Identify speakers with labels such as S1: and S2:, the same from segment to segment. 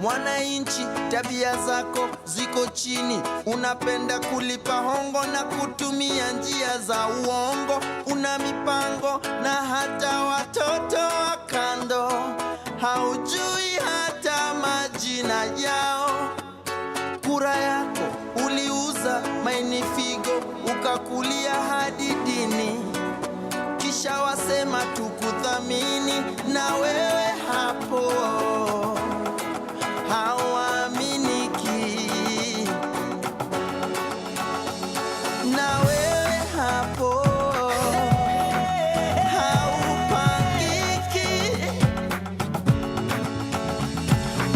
S1: Mwananchi, tabia zako ziko chini, unapenda kulipa hongo na kutumia njia za uongo, una mipango na hata watoto wa kando, haujui hata majina yao. Kura yako uliuza maini figo, ukakulia hadi dini, kisha wasema tukuthamini, na wewe hapo hauaminiki, na wewe hapo haupangiki.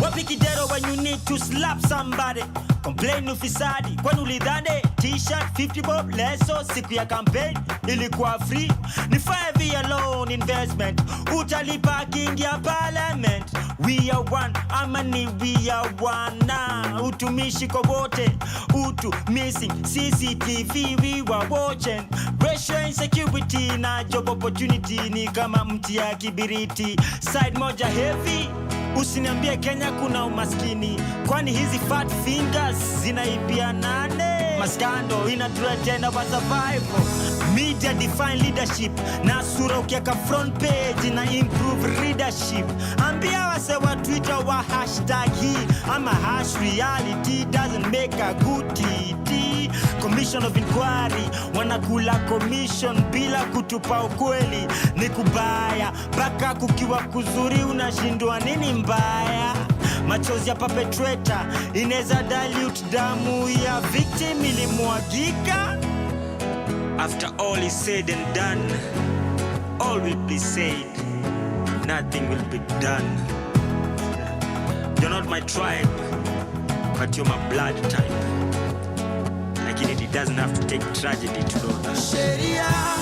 S2: Wapi kidero when you need to slap somebody? Complain ufisadi kwani ulidhani t-shirt 50 bob leso siku ya campaign ilikuwa free? Ni 5 year loan investment utalipa kingia parliament. We are one, amani we are one. Na utumishi kwa wote, utu missing CCTV we were watching. Racial insecurity na job opportunity ni kama mti ya kibiriti. Side moja heavy, usiniambie Kenya kuna umaskini, kwani hizi fat fingers zinaibia nane? Maskando inathreaten our survival. Media define leadership, na sura ukiaka front page na improve readership. Ambia wase wa Twitter wa hashtag hii ama hash reality doesn't make a good TT. Commission of inquiry wanakula commission bila kutupa ukweli, ni kubaya. Baka kukiwa kuzuri unashindwa nini mbaya. Machozi ya perpetrator ineza dilute damu ya victim ilimwagika. After all is said and done, all will be said, nothing will be done. You're not my tribe, but you're my blood type. Like it doesn't have to take tragedy to know that.
S1: Sheria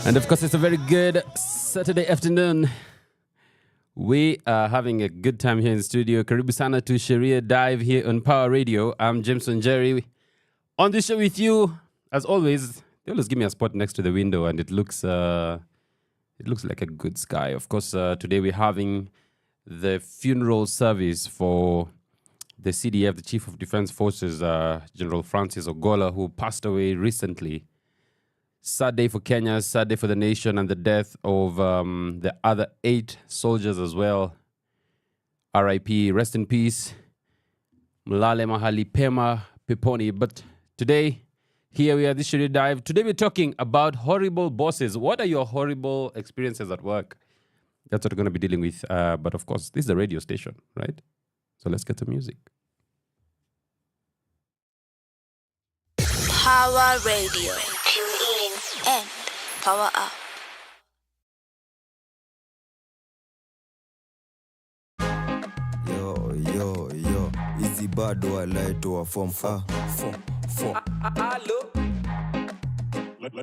S3: And of course, it's a very good Saturday afternoon. We are having a good time here in the studio. Karibu sana to Sheria Dive here on Pawa Radio. I'm James WaNjeri. On this show with you, as always, they always give me a spot next to the window, and it looks like a good sky. Of course, today we're having the funeral service for the CDF, the Chief of Defense Forces, General Francis Ogola, who passed away recently. Sad day for Kenya, sad day for the nation, and the death of the other 8 soldiers as well. R.I.P. Rest in peace. Mlale mahali pema peponi. But today, here we are, this Sheria Dive. Today we're talking about horrible bosses. What are your horrible experiences at work? That's what we're going to be dealing with. But of course, this is a radio station, right? So let's get to music.
S4: Pawa Radio. Tune in and power up.
S5: Yo, easy bado alaito wa form 4.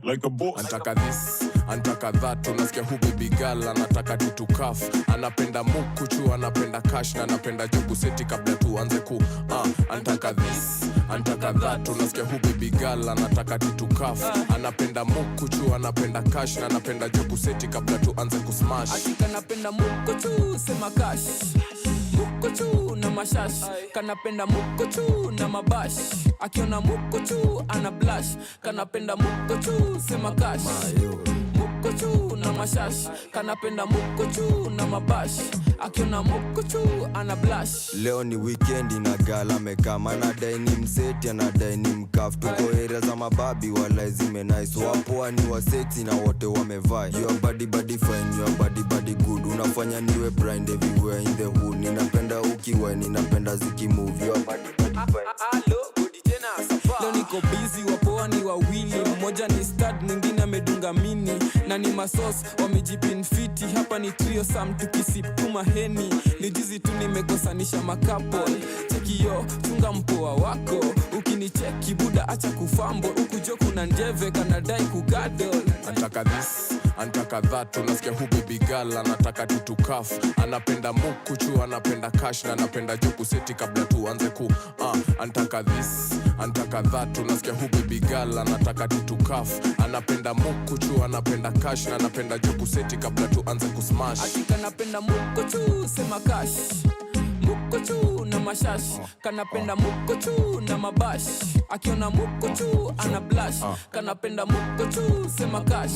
S6: Like a boss.
S7: Antaka this, antaka that, unasikia hu baby girl anataka tutukaf. Anapenda mukuchu, anapenda cash, na anapenda jugu seti kabla tuanze ku antaka this, antaka that, unasikia hu baby girl anataka tutukaf. Anapenda mukuchu, anapenda cash, na anapenda jugu seti kabla tuanze ku smash.
S8: Atika napenda mukuchu, sema cash. Mukuchu na mashash, kanapenda mukuchu na mabash. Akiona mukuchu ana blush, kanapenda mukuchu sema cash. Mukuchu na mashash, kanapenda mukuchu na mabash. Akiona mukuchu ana blush.
S5: Leo ni weekend na gala mekama, anadai ni mseti, anadai ni mkaf. Tuko area za mababi wala zime nice. Wapo ni wa sexy na wote wamevaa. Your body fine, your body good. Unafanya niwe blind everywhere in the hood. Ninapenda ukiwa, ninapenda ziki move. Your body fine.
S8: Leo niko busy, wapoa ni wawili. Mmoja ni stud, mwingine amedunga mini. na ni masos wamejipin fiti. Hapa ni trio sam tukisip tuma heni. Ni jizi tu nimekosanisha makapol. Chekio chunga mpoa wako. Ukinicheki buda acha kufambo. Ukujo kuna njeve kanadai kugadol.
S7: Antaka this, antaka that. Unasikia hu baby girl anataka tutukaf. Anapenda mukuchu, anapenda cash na anapenda joku seti kabla tuanze ku antaka this, antaka that. Unasikia hu baby girl anataka tutukaf. Anapenda mukuchu, anapenda cash na anapenda joku seti kabla tuanze kusmash.
S8: Atika napenda mukuchu, sema cash. Mukuchu na mashash. Kanapenda mukuchu na mabash. Akiona mukuchu ana blush. Kanapenda mukuchu, sema cash.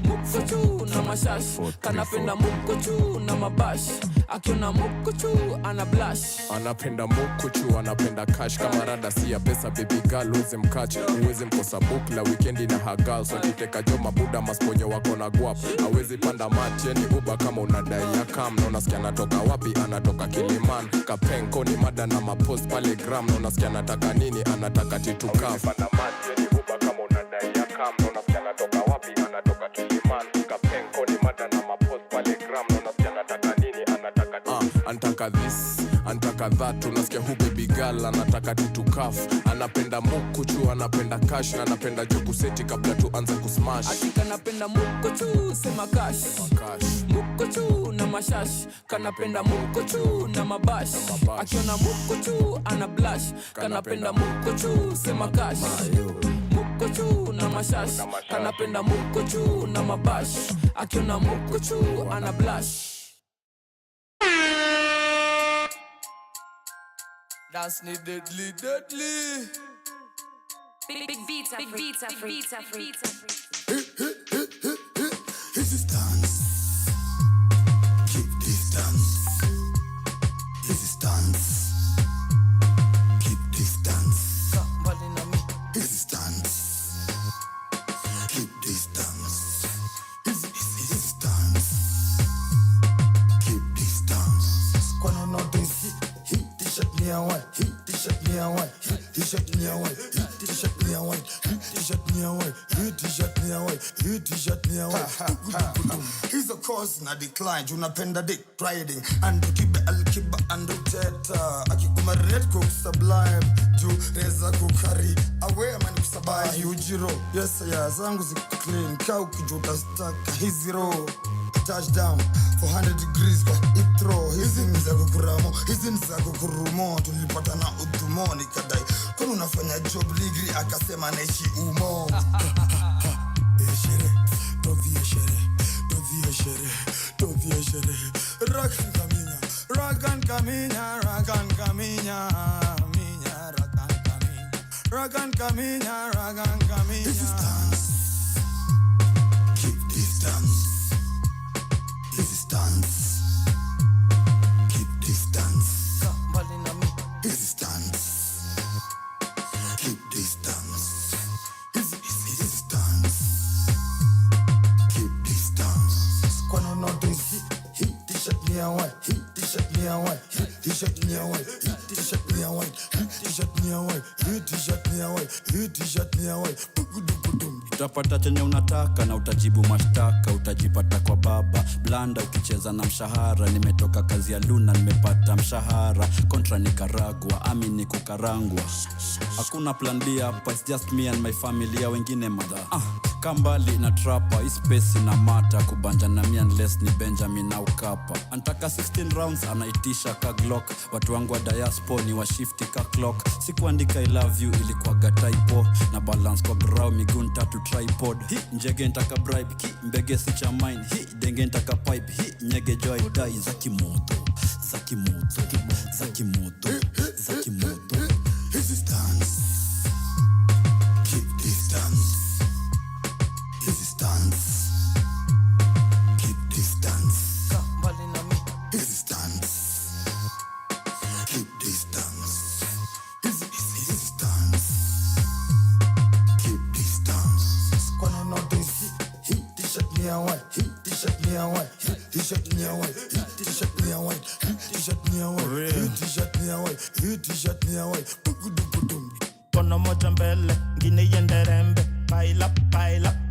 S8: Mukuchu na mashash. Kanapenda mukuchu na mabash. Akiona mukuchu ana blush.
S7: Anapenda mukuchu, anapenda cash. Kama rada si ya pesa baby girl uweze mkache. Uweze mkosa bukla weekendi na hagal. So kiteka jo mabuda masponyo wako na guap. Awezi panda mati ni uba kama unadai ya kam. Na unasikia anatoka wapi, anatoka Kiliman. Kapenko ni mada na mapost pale gram. Na unasikia anataka nini, anataka titukaf. Awezi panda mati ni uba kama unadai ya kam. Na unasikia anatoka wapi, anatoka Kiliman. Kapenko ni mada na mapost pale gram. Na unasikia anataka nini, anataka titukaf. Antaka this, antaka that. Unasikia hu baby girl anataka titukaf. Anapenda mukuchu, anapenda cash na anapenda joku seti kabla tuanze kusmash.
S8: Atika napenda mukuchu, sema cash. Mukuchu na mashash. Kanapenda mukuchu na mabash. Akiona mukuchu ana blush. Kanapenda mukuchu, sema cash. Mukuchu na mashash. Kanapenda mukuchu na mabash. Akiona mukuchu ana blush.
S1: Dance ni deadly, deadly.
S4: Big beats, big beats, big beats, big beats.
S1: This is dance. Keep distance. This is dance. Keep distance. This is dance. Keep distance. This is dance. Keep distance. Kwano notice he t-shirt me away. He t-shirt me away. He t-shirt me away. He t-shirt me away. He t-shirt me away. He t-shirt me away. He t-shirt me away. He's a cause na decline. Unapenda dick riding. And kibe al-kiba and uteta. Akikuma red cook sublime. Ju reza kukari. Away man kusabai. Ujiro. Yes ya zangu ziku clean. Kau kijuta staka. Hiziro. Touchdown 400 degrees kwa itro. Hizi niza kukuramo. Hizi niza kukurumo. Tulipata na utumo nikadai. Kono unafanya job ligri akasema naishi umo. Eshere, tovi eshere, tovi eshere, tovi eshere. Rakan kaminya, rakan kaminya, rakan kaminya, minya, rakan kaminya, rakan kaminya, rakan kaminya. This is dance. Keep distance. This is dance. Keep distance. This is dance. Keep distance. This is dance. Keep distance. Kwano notice he t-shirt me away. He t-shirt me away. He t-shirt me away. He t-shirt me away. He t-shirt me away. He t-shirt me away. He t-shirt me away.
S6: Utapata chenye unataka na utajibu mashtaka. Utajipata kwa baba blanda ukicheza na mshahara. Nimetoka kazi ya Luna nimepata mshahara. Kontra Nicaragua, ami ni kukarangwa. Hakuna plan B hapa, it's just me and my family ya wengine mother. Kambali na trapa, ispesi na mata. Kubanja na mi unless ni Benjamin au Kapa. Antaka 16 rounds, anaitisha ka Glock. Watu wangu wa diaspora ni wa shifty ka clock. Sikuandika I love you ilikuwaga typo. Na balance kwa brow miguu tatu tripod. Hi njege ntaka bribe, ki mbege si cha mine. Hi denge ntaka pipe, hi nyege joy die. Zaki moto, zaki moto, zaki moto, zaki moto.
S1: This is dance. Keep distance. This is dance. Keep distance. This is dance. Keep distance. This is dance. Keep distance. Kwano notice he t-shirt me away. He t-shirt me away. He t-shirt me away. He t-shirt me away. He t-shirt me away. He t-shirt me away. He t-shirt me away.
S9: Kono moja mbele, ngine yende rembe. Pile up,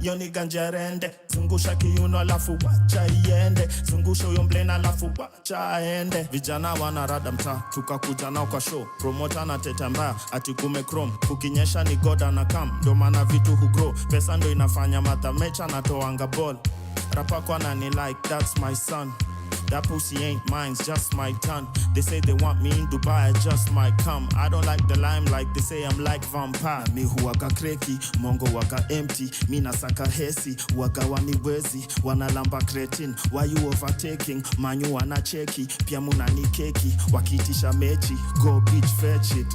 S9: yoni ganjerende. Zungusha kiuno alafu wacha iende. Zungusha uyo mblena alafu wacha aende. Vijana wanarada mtaa, tukakuja nao kwa show. Promoter na teta mbaya, ati kume chrome. Kukinyesha ni goda na kam, ndo maana vitu hugrow. Pesa ndo inafanya matamecha na toanga ball. Rapa kwa nani like, that's my son. That pussy ain't mine, it's just my tongue. They say they want me in Dubai, I just might come. I don't like the limelight, they say I'm like vampire. Mi huwaga kreki, mongo waga empty. Mi nasaka hesi, waga waniwezi. Wanalamba cretin, why you overtaking? Manyu wanacheki, pia munani keki. Wakitisha mechi, go bitch fetch it.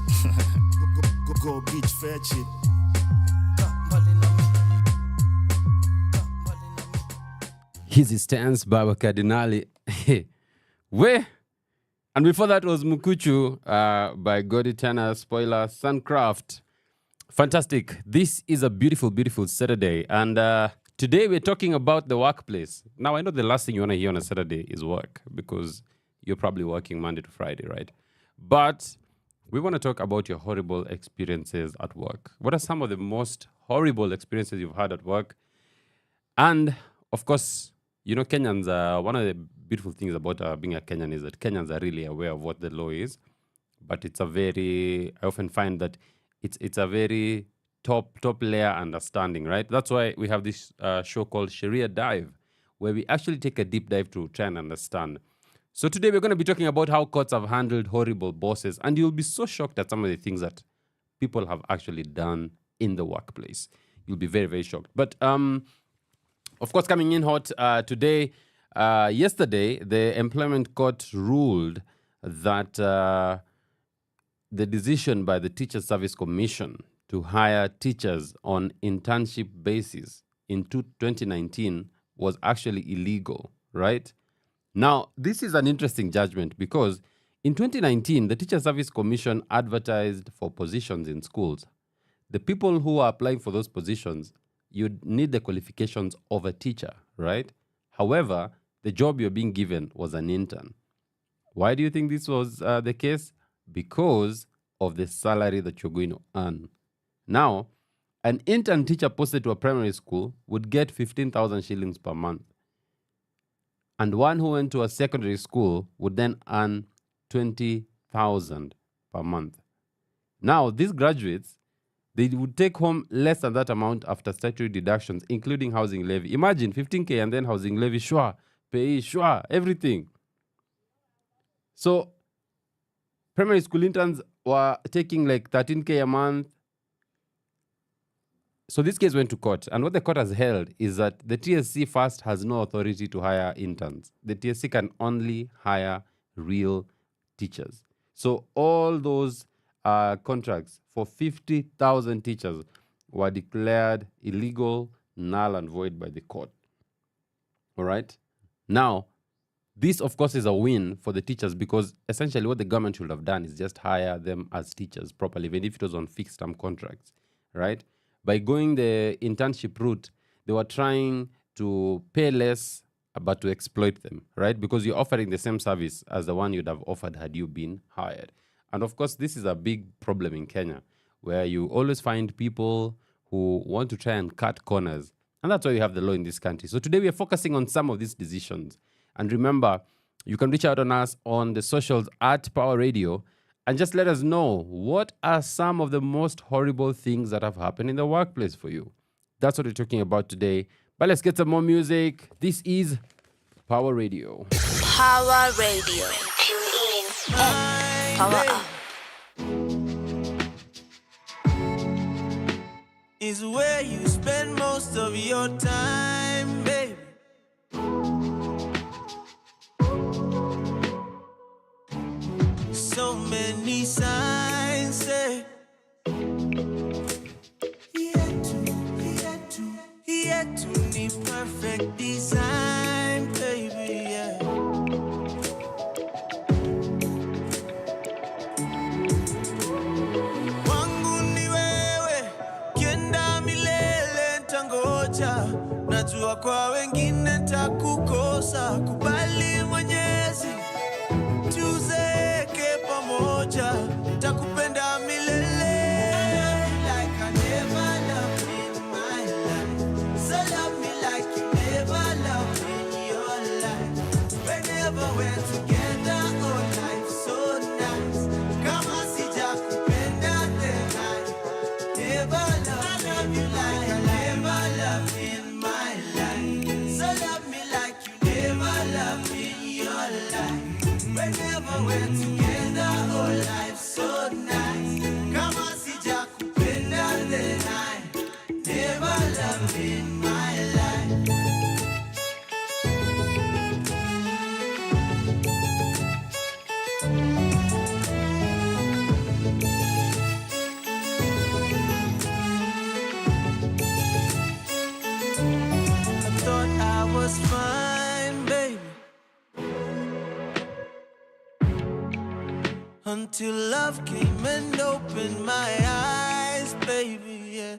S9: Go bitch fetch it.
S3: His stance by Cardinali. Where? And before that was Mukuchu by Godi Tanner, spoiler, Suncraft. Fantastic. This is a beautiful, beautiful Saturday. And today we're talking about the workplace. Now, I know the last thing you want to hear on a Saturday is work because you're probably working Monday to Friday, right? But we want to talk about your horrible experiences at work. What are some of the most horrible experiences you've had at work? And, of course, you know, Kenyans, one of the beautiful things about being a Kenyan is that Kenyans are really aware of what the law is. But it's a very, I often find that it's a very top layer understanding, right? That's why we have this show called Sheria Dive, where we actually take a deep dive to try and understand. So today we're going to be talking about how courts have handled horrible bosses. And you'll be so shocked at some of the things that people have actually done in the workplace. You'll be very, very shocked. But, of course, coming in hot today, yesterday, the employment court ruled that the decision by the Teacher Service Commission to hire teachers on internship basis in 2019 was actually illegal, right? Now, this is an interesting judgment because in 2019, the Teacher Service Commission advertised for positions in schools. The people who are applying for those positions, you'd need the qualifications of a teacher, right? However, the job you're being given was an intern. Why do you think this was the case? Because of the salary that you're going to earn. Now, an intern teacher posted to a primary school would get 15,000 shillings per month. And one who went to a secondary school would then earn 20,000 per month. Now, these graduates, they would take home less than that amount after statutory deductions, including housing levy. Imagine 15K and then housing levy, shwa, pay, shwa, everything. So, primary school interns were taking like 13K a month. So this case went to court. And what the court has held is that the TSC first has no authority to hire interns. The TSC can only hire real teachers. So all those contracts for 50,000 teachers were declared illegal, null and void by the court. All right? Now, this, of course, is a win for the teachers because essentially what the government should have done is just hire them as teachers properly, even if it was on fixed-term contracts, right? By going the internship route, they were trying to pay less but to exploit them, right? Because you're offering the same service as the one you'd have offered had you been hired. And of course, this is a big problem in Kenya, where you always find people who want to try and cut corners. And that's why we have the law in this country. So today we are focusing on some of these decisions. And remember, you can reach out on us on the socials at Pawa Radio and just let us know what are some of the most horrible things that have happened in the workplace for you. That's what we're talking about today. But let's get some more music. This is Pawa Radio.
S4: Pawa Radio. Tune in and power up.
S10: Is where you spend most of your time, baby. So many signs say yet to need perfect design, baby, yeah. Wangu ni wewe, kienda milele ntangoja. Najua kwa wengine takukosa, kubali Mwenyezi tuzeke pamoja, takupenda milele. Like I never loved in my life, until love came and opened my eyes, baby, yeah.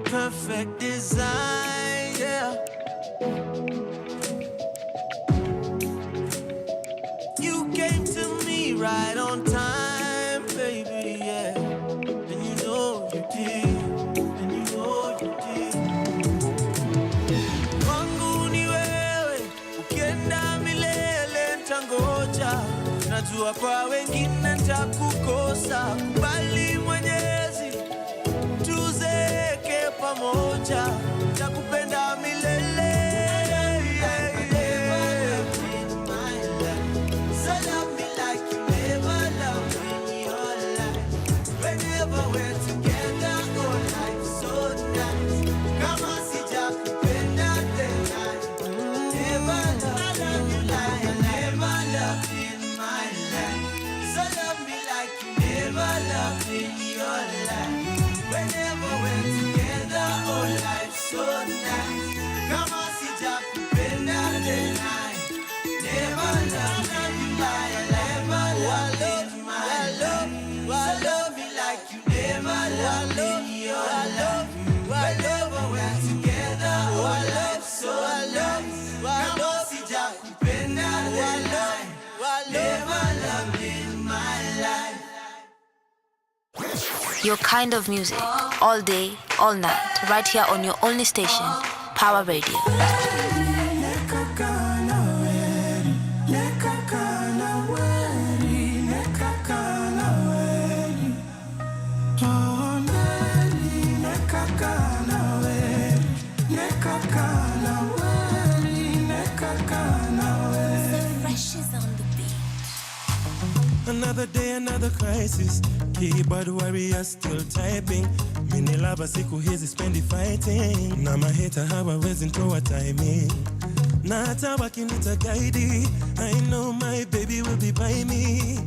S10: Perfect design, yeah. You came to me right on time, baby, yeah. And you know you did, and you know you did. Wangu ni wewe, ukienda milele ntangoja. Najua kwa wengine ntakukosa, kubali Mwenyezi, tuzeke pamoja, nakupenda milele.
S4: Your kind of music, all day, all night, right here on your only station, Pawa Radio.
S10: Another day, another crisis. Keyboard warrior still typing. Mini lava siku hizi spendi fighting. Na maheta hawawezi ntoa timing. Na hata wakinita guide, I know my baby will be by me.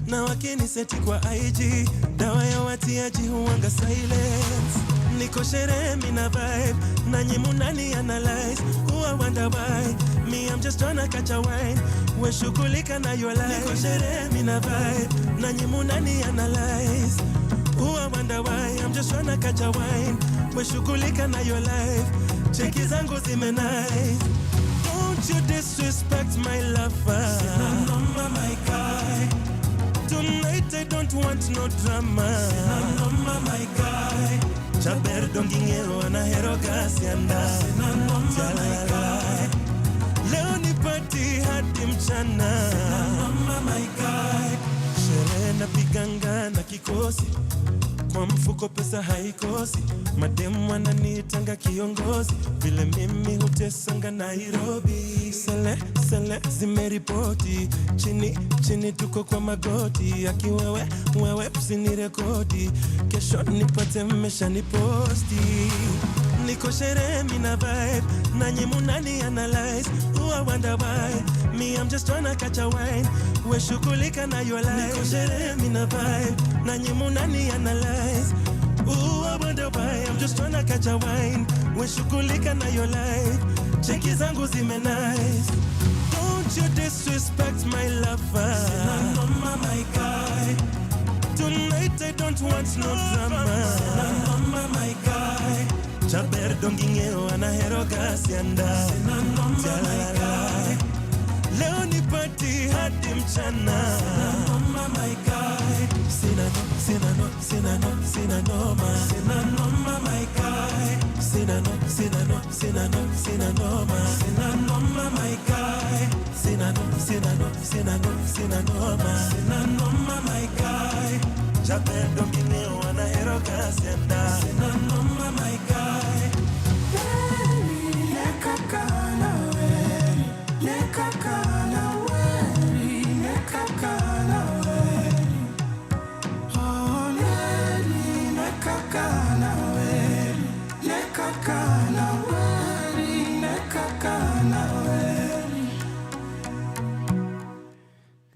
S10: Na wakiniseti kwa IG, dawa ya watiaji huwanga silence. Niko sherehe mina vibe, na nyimu nani analyze. Who I wonder why, me I'm just tryna catch a wine. We shughulika na your life. Niko sherehe mina vibe, na nyimu nani analyze. Who I wonder why, I'm just tryna catch a wine. We shughulika na your life. Cheki zangu zime nice. Don't you disrespect my lover. Sina number my guy. Tonight I don't want no drama. Sina number my guy. Chaber dongingero anahero gasianda. Sina number my guy. Leo ni party hadi mchana. Sina number my guy. Sherehe na piganga na kikosi. Kwa mfuko pesa haikosi. Mademu wananitanga kiongozi. Vile mimi hutesanga Nairobi. Sele zimeripoti. Chini tuko kwa magoti. Aki wewe usinirekodi. Kesho nipate mmesha niposti. Niko sherehe mina vibe. Na nyimu nani analyze. Who I wonder why, me I'm just tryna catch a wine. We shughulika na your life. Niko sherehe mina vibe. Na nyimu nani analyze. Ooh, I wonder why, I'm just tryna catch a wine. We shughulika na your life. Cheki zangu zime nice. Don't you disrespect my lover. Sina number my guy. Tonight I don't want no drama. Sina number my guy. Chaber dongingero anahero gasianda. Sina number my guy. Leo ni party hadi mchana. Sina number my guy. Sina noma. Sina number my guy. Sina noma. Sina noma my guy. Sina noma my guy. Chaber dongingero anahero gasianda. Sina number my guy.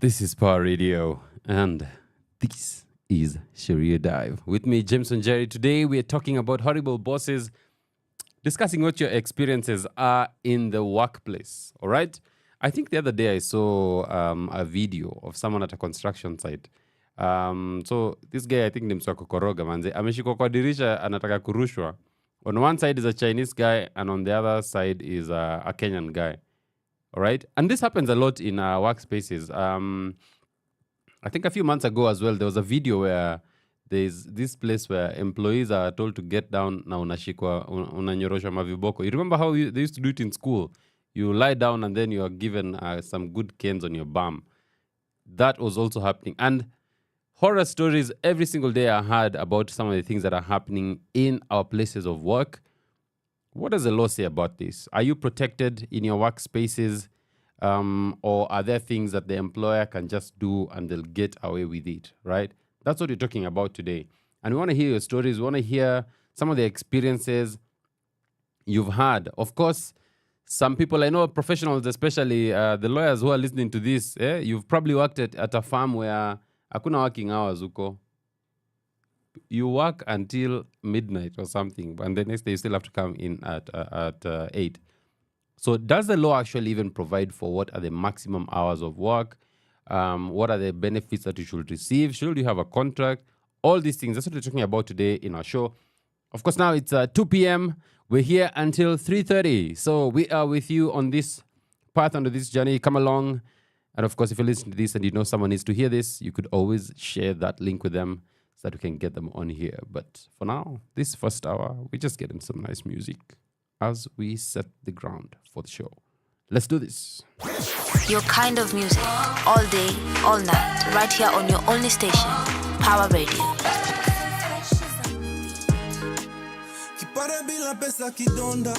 S3: This is Pawa Radio, and this is Sheria Dive. With me, James WaNjeri. Today, we are talking about horrible bosses, discussing what your experiences are in the workplace, all right? I think the other day I saw a video of someone at a construction site. So this guy, I think ni mswa kukoroga manze, ameshikwa kwa dirisha anataka kurushwa. On one side is a Chinese guy and on the other side is a Kenyan guy. All right? And this happens a lot in workspaces. I think a few months ago as well, there was a video where there's this place where employees are told to get down na unashikwa, unanyoroshwa maviboko. You remember how they used to do it in school? You lie down and then you are given some good canes on your bum. That was also happening. And horror stories every single day I heard about some of the things that are happening in our places of work. What does the law say about this? Are you protected in your workspaces? Or are there things that the employer can just do and they'll get away with it, right? That's what we're talking about today. And we want to hear your stories. We want to hear some of the experiences you've had. Of course, some people, I know professionals, especially the lawyers who are listening to this, you've probably worked at a farm where hakuna working hours uko. You work until midnight or something, and the next day you still have to come in at 8. So does the law actually even provide for what are the maximum hours of work? What are the benefits that you should receive? Should you have a contract? All these things. That's what we're talking about today in our show. Of course, now it's 2 p.m. We're here until 3:30. So we are with you on this path, under this journey. Come along. And of course, if you listen to this and you know someone needs to hear this, you could always share that link with them so that we can get them on here. But for now, this first hour, we're just getting some nice music as we set the ground for the show. Let's do this.
S4: Your kind of music, all day, all night, right here on your only station, Power Radio.
S10: Kipara bila pesa kidonda,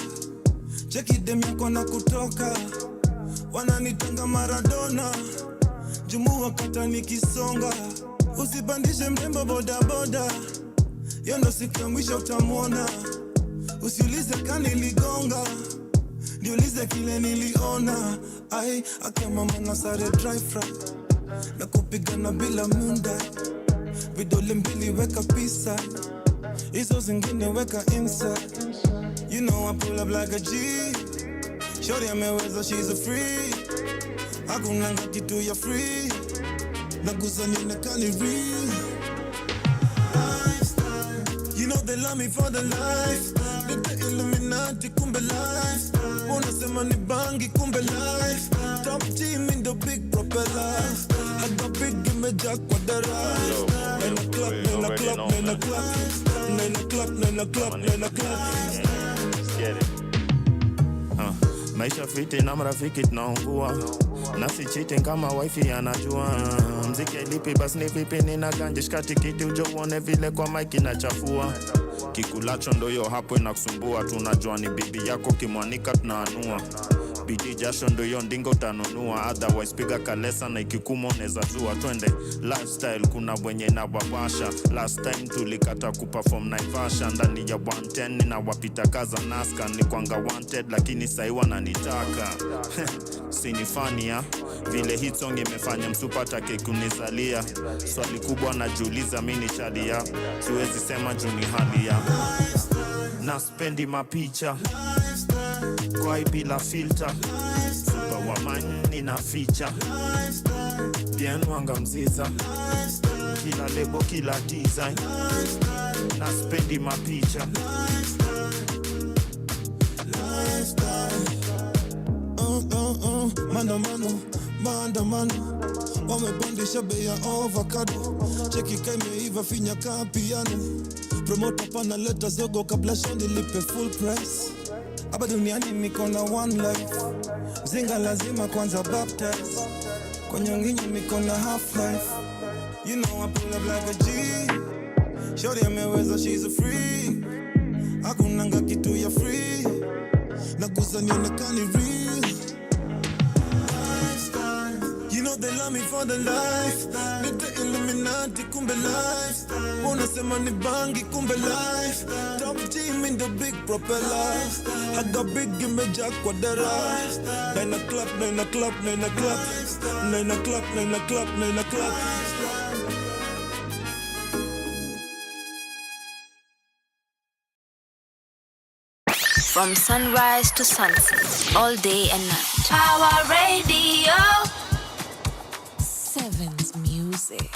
S10: cheki dem yako na kutoka, wananitanga Maradona, jumu wakata nikisonga, usipandishe mrembo boda boda, yondo siku ya mwisho utamwona, usiulize kaniligonga, niulize kile niliona. Ai, akema mama sare dry fry, na kupigana bila munda, vidole mbili weka pisa, hizo zingine weka inside. You know I pull up like a G, shorty ameweza, she's a free, hakunanga kitu ya free, nagusa nionekani real. You know they love me for the life, the Illuminati kumbe life, wanasema ni bangi kumbe life, top team in the big propeller, I got big image kwa dara, nena clap, nena clap, nena clap, nena clap, nena clap, nena clap.
S9: Maisha fiti na marafiki tunaungua, nasi cheating kama wifi anajua, mziki lipi basi ni vipi, nina ganja shikati kiti ujo uone vile kwa mic inachafua, kikulacho ndo yo hapo inakusumbua, tunajua ni bibi yako kimwanika tunaanua, bidii jasho ndo yo ndingo tanunua, otherwise piga kalesa na ikikumo uneza zua, twende lifestyle kuna wenye na wawasha, last time tulikata kuperform Naivasha, ndani ya 110 na wapita kaza naska, ni kwanga wanted lakini sai wananitaka, sinifania, vile hit song imefanya msupata kekunizalia, swali kubwa najiuliza mini chalia, siwezi sema juni hali ya, na spendi mapicha, kwa bila filter, super woman na feature, bien wanga mziza, kila lebo kila design, na spendi mapicha,
S10: Maandamano wamepandisha bei ya avocado, cheki kaiva finya ka piano, promoter pana leta zogo kabla shandi lipe full price. Hapa duniani niko na one life, zinga lazima kwanza baptize, kwa nyonginyo niko na half life. You know I pull up like a G, shorty ameweza, she's a free, hakunanga kitu ya free, nagusa nionekani real. You know they love me for the life, the Illuminati kumbe life, wanasema ni bangi kumbe life, top team in the big propeller, I got big image kwa dara, nina clap, nina clap, nina clap, nina clap, nina clap, nina clap.
S4: from sunrise to sunset, all day and night. Power Radio.
S11: Sevens music.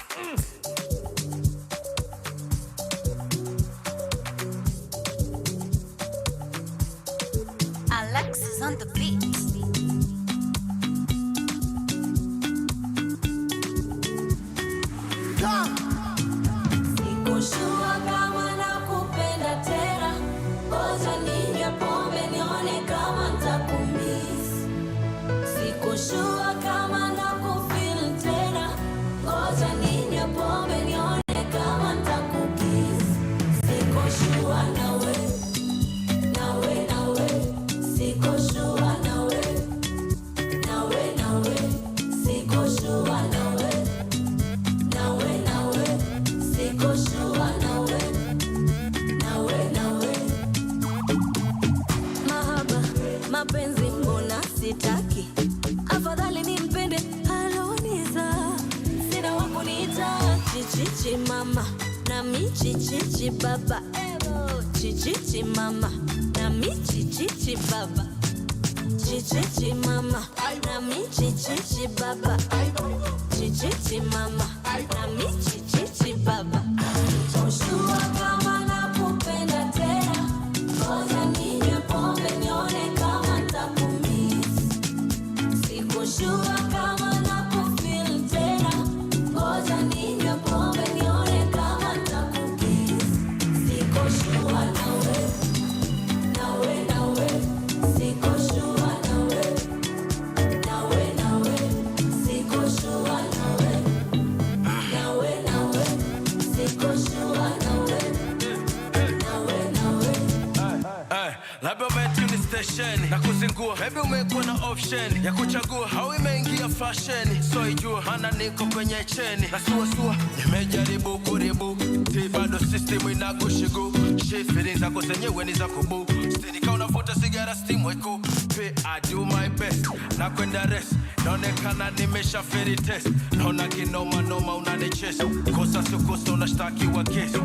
S4: Alexis on the beat.
S11: Sikushua kama nakupenda tena, ngoja ninywe pombe nione kama nitakumiss. Sikushua kama nakufeel tena, ngoja ninywe pombe nione kama nitakukiss. Sikushua nawe, sikushua nawe, sikushua nawe. Mahaba, mapenzi mbona sitaki, afadhali nimpende aloniza. Sina wakuniita chichichi mama na michichichi baba. Chichichi mama na michichichi baba. Chichichi mama na michichichi baba. Chichichi mama na michichichi baba. Sikushua kama nakupenda tena, ngoja ninywe pombe nione kama nitakumiss. Sikushua kama nakufeel tena, ngoja ninywe pombe nione kama nitakukiss. Sikushua nawe, sikushua nawe, sikushua nawe, sikushua nawe.
S10: Labda umetuni station na kuzingua, maybe umekuwa na option ya kuchagua, au imeingia fashion, so ijua maana niko kwenye cheni na suasua, nimejaribu kuribu ti bado system inakushigu, shit feelings zako zenyewe ni za kubu, stini kama unavuta sigara steam weko pe, I do my best na kwenda rest, naonekana nimesha fairy test, naona kinoma noma unanichesa, kosa sio kosa unashtakiwa kesi,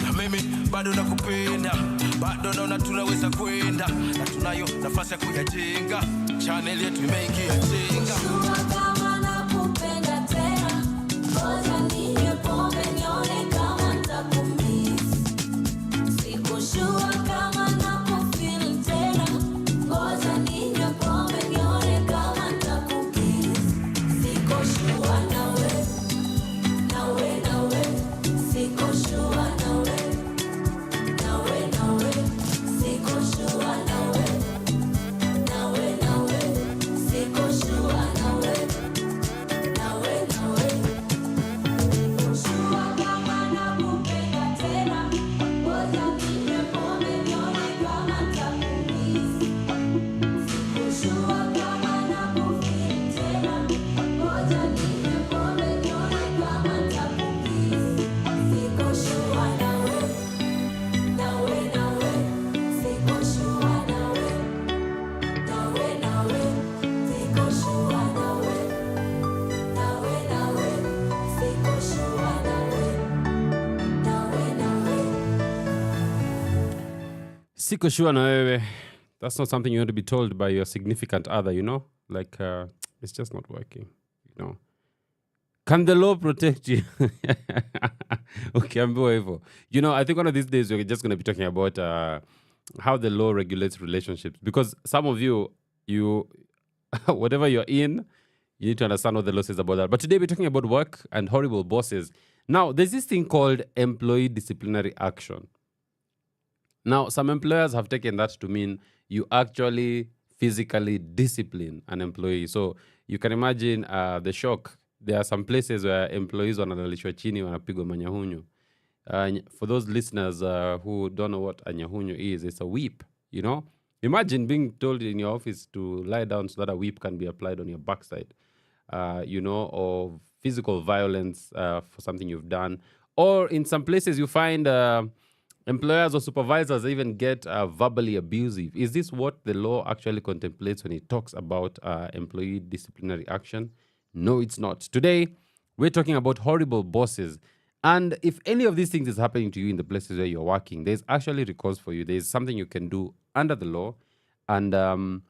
S10: na mimi bado nakupenda, bado naona tunaweza kwenda, na tunayo nafasi ya kuyajenga, channel yetu imeingia jenga.
S11: Sikushua kama nakupenda tena, ngoja ninywe pombe nione kama nitakumiss. Sikushua kama nakufeel tena, ngoja ninywe pombe nione kama nitakukiss. Sikushua nawe, sikushua nawe, sikushua nawe, sikushua nawe. Sikushua kama nakupenda tena, ngoja ninywe pombe nione kama nitakumiss. Sikushua kama nakufeel tena, ngoja ninywe pombe nione kama nitakukiss. Sikushua nawe, sikushua nawe, sikushua nawe, sikushua nawe.
S3: Siko sure na wewe. That's not something you want to be told by your significant other, you know? Like, it's just not working, you know? Can the law protect you? Okay, you know, I think one of these days we're just going to be talking about how the law regulates relationships. Because some of you, whatever you're in, you need to understand what the law says about that. But today we're talking about work and horrible bosses. Now, there's this thing called employee disciplinary action. Now, some employers have taken that to mean you actually physically discipline an employee. So you can imagine the shock. There are some places where employees wanalalishwa chini wanapigwa manyahunyu. For those listeners who don't know what a nyahunyu is, it's a whip, you know? Imagine being told in your office to lie down so that a whip can be applied on your backside, you know, or physical violence for something you've done. Or in some places you find employers or supervisors even get verbally abusive. Is this what the law actually contemplates when it talks about employee disciplinary action? No, it's not. Today, we're talking about horrible bosses. And if any of these things is happening to you in the places where you're working, there's actually recourse for you. There's something you can do under the law, and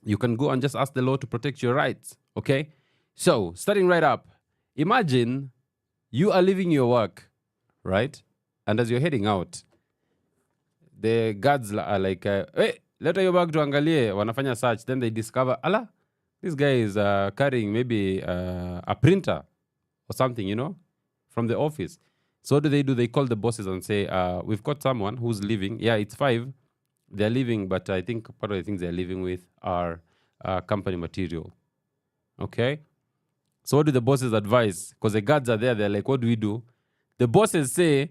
S3: you can go and just ask the law to protect your rights. Okay? So, starting right up, imagine you are leaving your work, right? And as you're heading out, the guards are like, hey, later your bag to angalie, wanafanya search. Then they discover, Allah, this guy is carrying maybe a printer or something, from the office. So what do? They call the bosses and say, we've got someone who's leaving. Yeah, it's 5. They're leaving, but I think part of the things they're leaving with are company material. Okay? So what do the bosses advise? Because the guards are there, they're like, what do we do? The bosses say,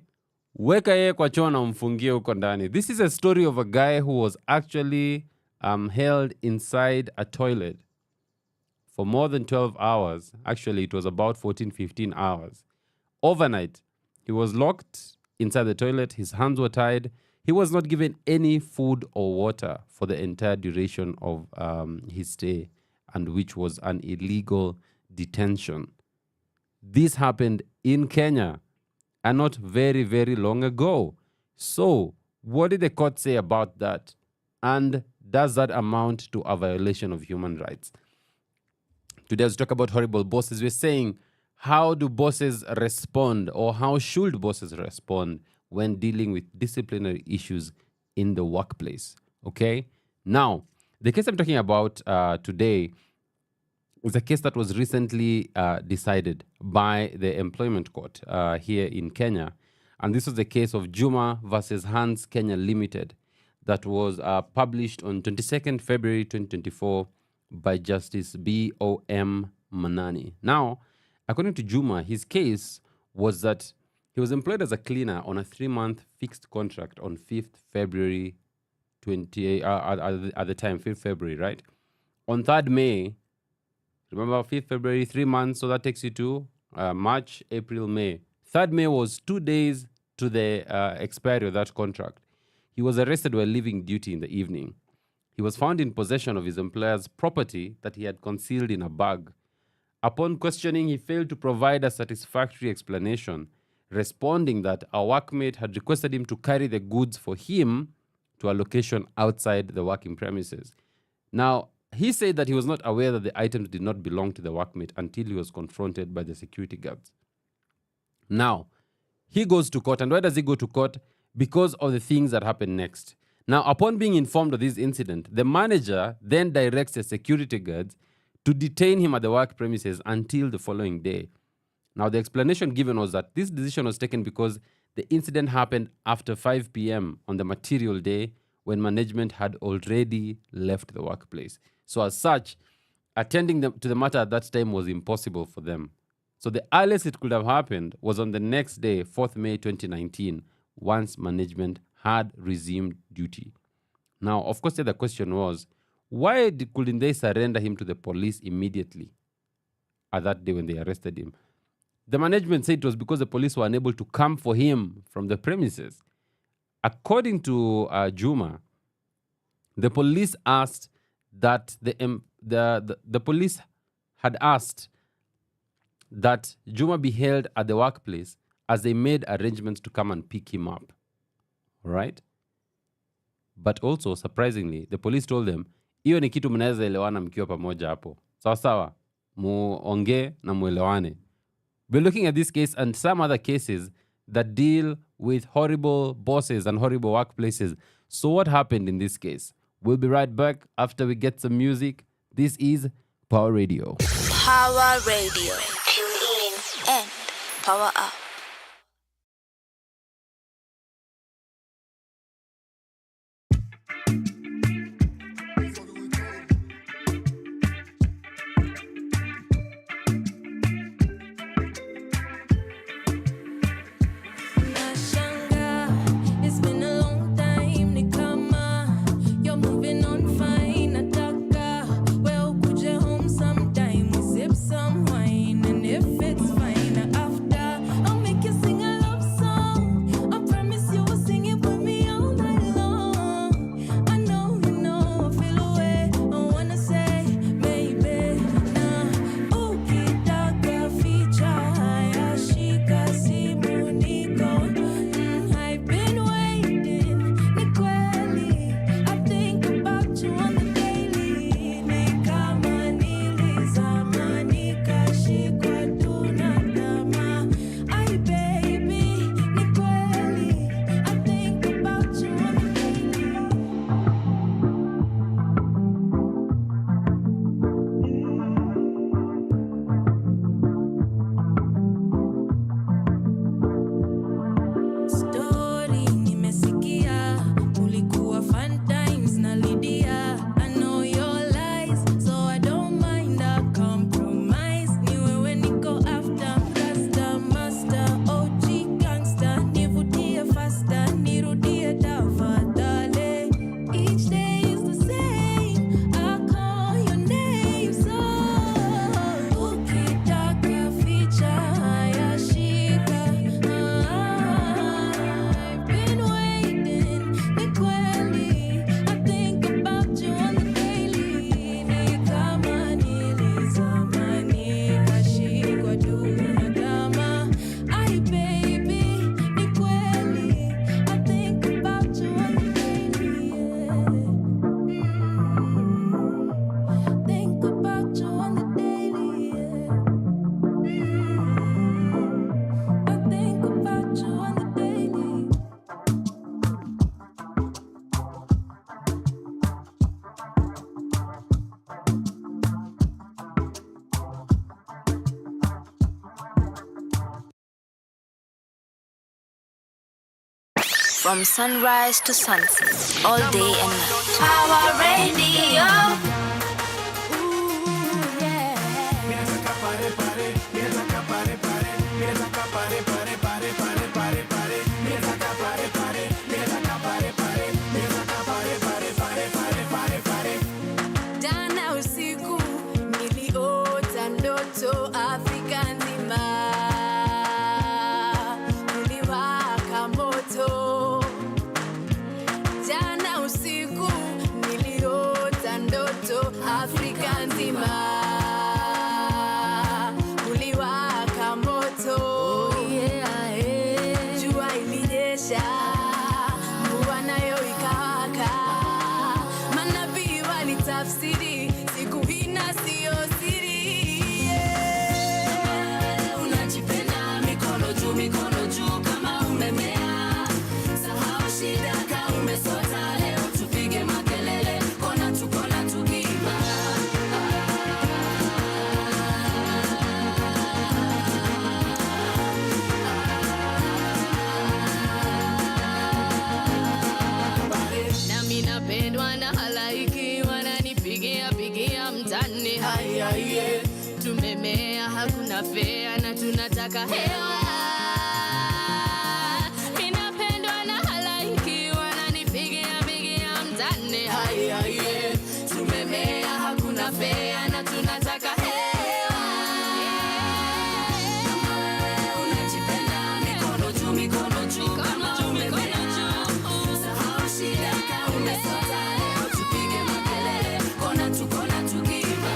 S3: weka yeye kwa choo na mfungie huko ndani. This is a story of a guy who was actually held inside a toilet for more than 12 hours. Actually, it was about 14, 15 hours. Overnight, he was locked inside the toilet. His hands were tied. He was not given any food or water for the entire duration of his stay, and which was an illegal detention. This happened in Kenya, and not very, very long ago. So, what did the court say about that? And does that amount to a violation of human rights? Today, as we talk about horrible bosses, we're saying, how do bosses respond, or how should bosses respond when dealing with disciplinary issues in the workplace? Okay? Now, the case I'm talking about today is a case that was recently decided by the employment court here in Kenya. And this was the case of Juma versus Hans Kenya Limited that was published on 22nd February 2024 by Justice B.O.M. Manani. Now, according to Juma, his case was that he was employed as a cleaner on a 3-month fixed contract on 5th February 20, at the time, 5th February, right? On 3rd May, remember 5th February, 3 months, so that takes you to March, April, May. 3rd May was 2 days to the expiry of that contract. He was arrested while leaving duty in the evening. He was found in possession of his employer's property that he had concealed in a bag. Upon questioning, he failed to provide a satisfactory explanation, responding that a workmate had requested him to carry the goods for him to a location outside the working premises. Now, he said that he was not aware that the items did not belong to the workmate until he was confronted by the security guards. Now, he goes to court. And why does he go to court? Because of the things that happen next. Now, upon being informed of this incident, the manager then directs the security guards to detain him at the work premises until the following day. Now, the explanation given was that this decision was taken because the incident happened after 5 p.m. on the material day when management had already left the workplace. So as such, attending to the matter at that time was impossible for them. So the earliest it could have happened was on the next day, 4th May 2019, once management had resumed duty. Now, of course, the question was, why couldn't they surrender him to the police immediately at that day when they arrested him? The management said it was because the police were unable to come for him from the premises. According to Juma, the police asked that the police had asked that Juma be held at the workplace as they made arrangements to come and pick him up. All right? But also, surprisingly, the police told them, hiyo ni kitu mnaweza elewana mkiwa pamoja hapo. Sawa sawa, muongee na muelewane. We're looking at this case and some other cases that deal with horrible bosses and horrible workplaces. So what happened in this case? We'll be right back after we get some music. This is Power Radio.
S4: Power Radio. Tune in and power up.
S11: Some wine, and if it's fine after, I'll
S4: From sunrise to sunset, all day and night. Power Radio.
S11: Jana usiku niliota ndoto Afrika nzima uliwaka moto. Jana usiku niliota ndoto Afrika nzima uliwaka moto. Jua ilinyesha, mvua nayo ikawaka. Manabii walitafsiri siku hii na sio siri. Unajipenda, mikono juu kama umemea. Sahau shida kama umesota, leo tupige makelele, kona tukimba. Nami napendwa na halaiki, wananipigia mtani. Haya, tumemea, hakuna fea na tunataka hewa. Ninapendwa na halaiki, wananipigia mtani. Haya, tumemea, hakuna fea na tunataka hewa. Unajipenda, mikono juu kama umemea. Sahau shida kama umesota, leo tupige makelele, kona tukimba.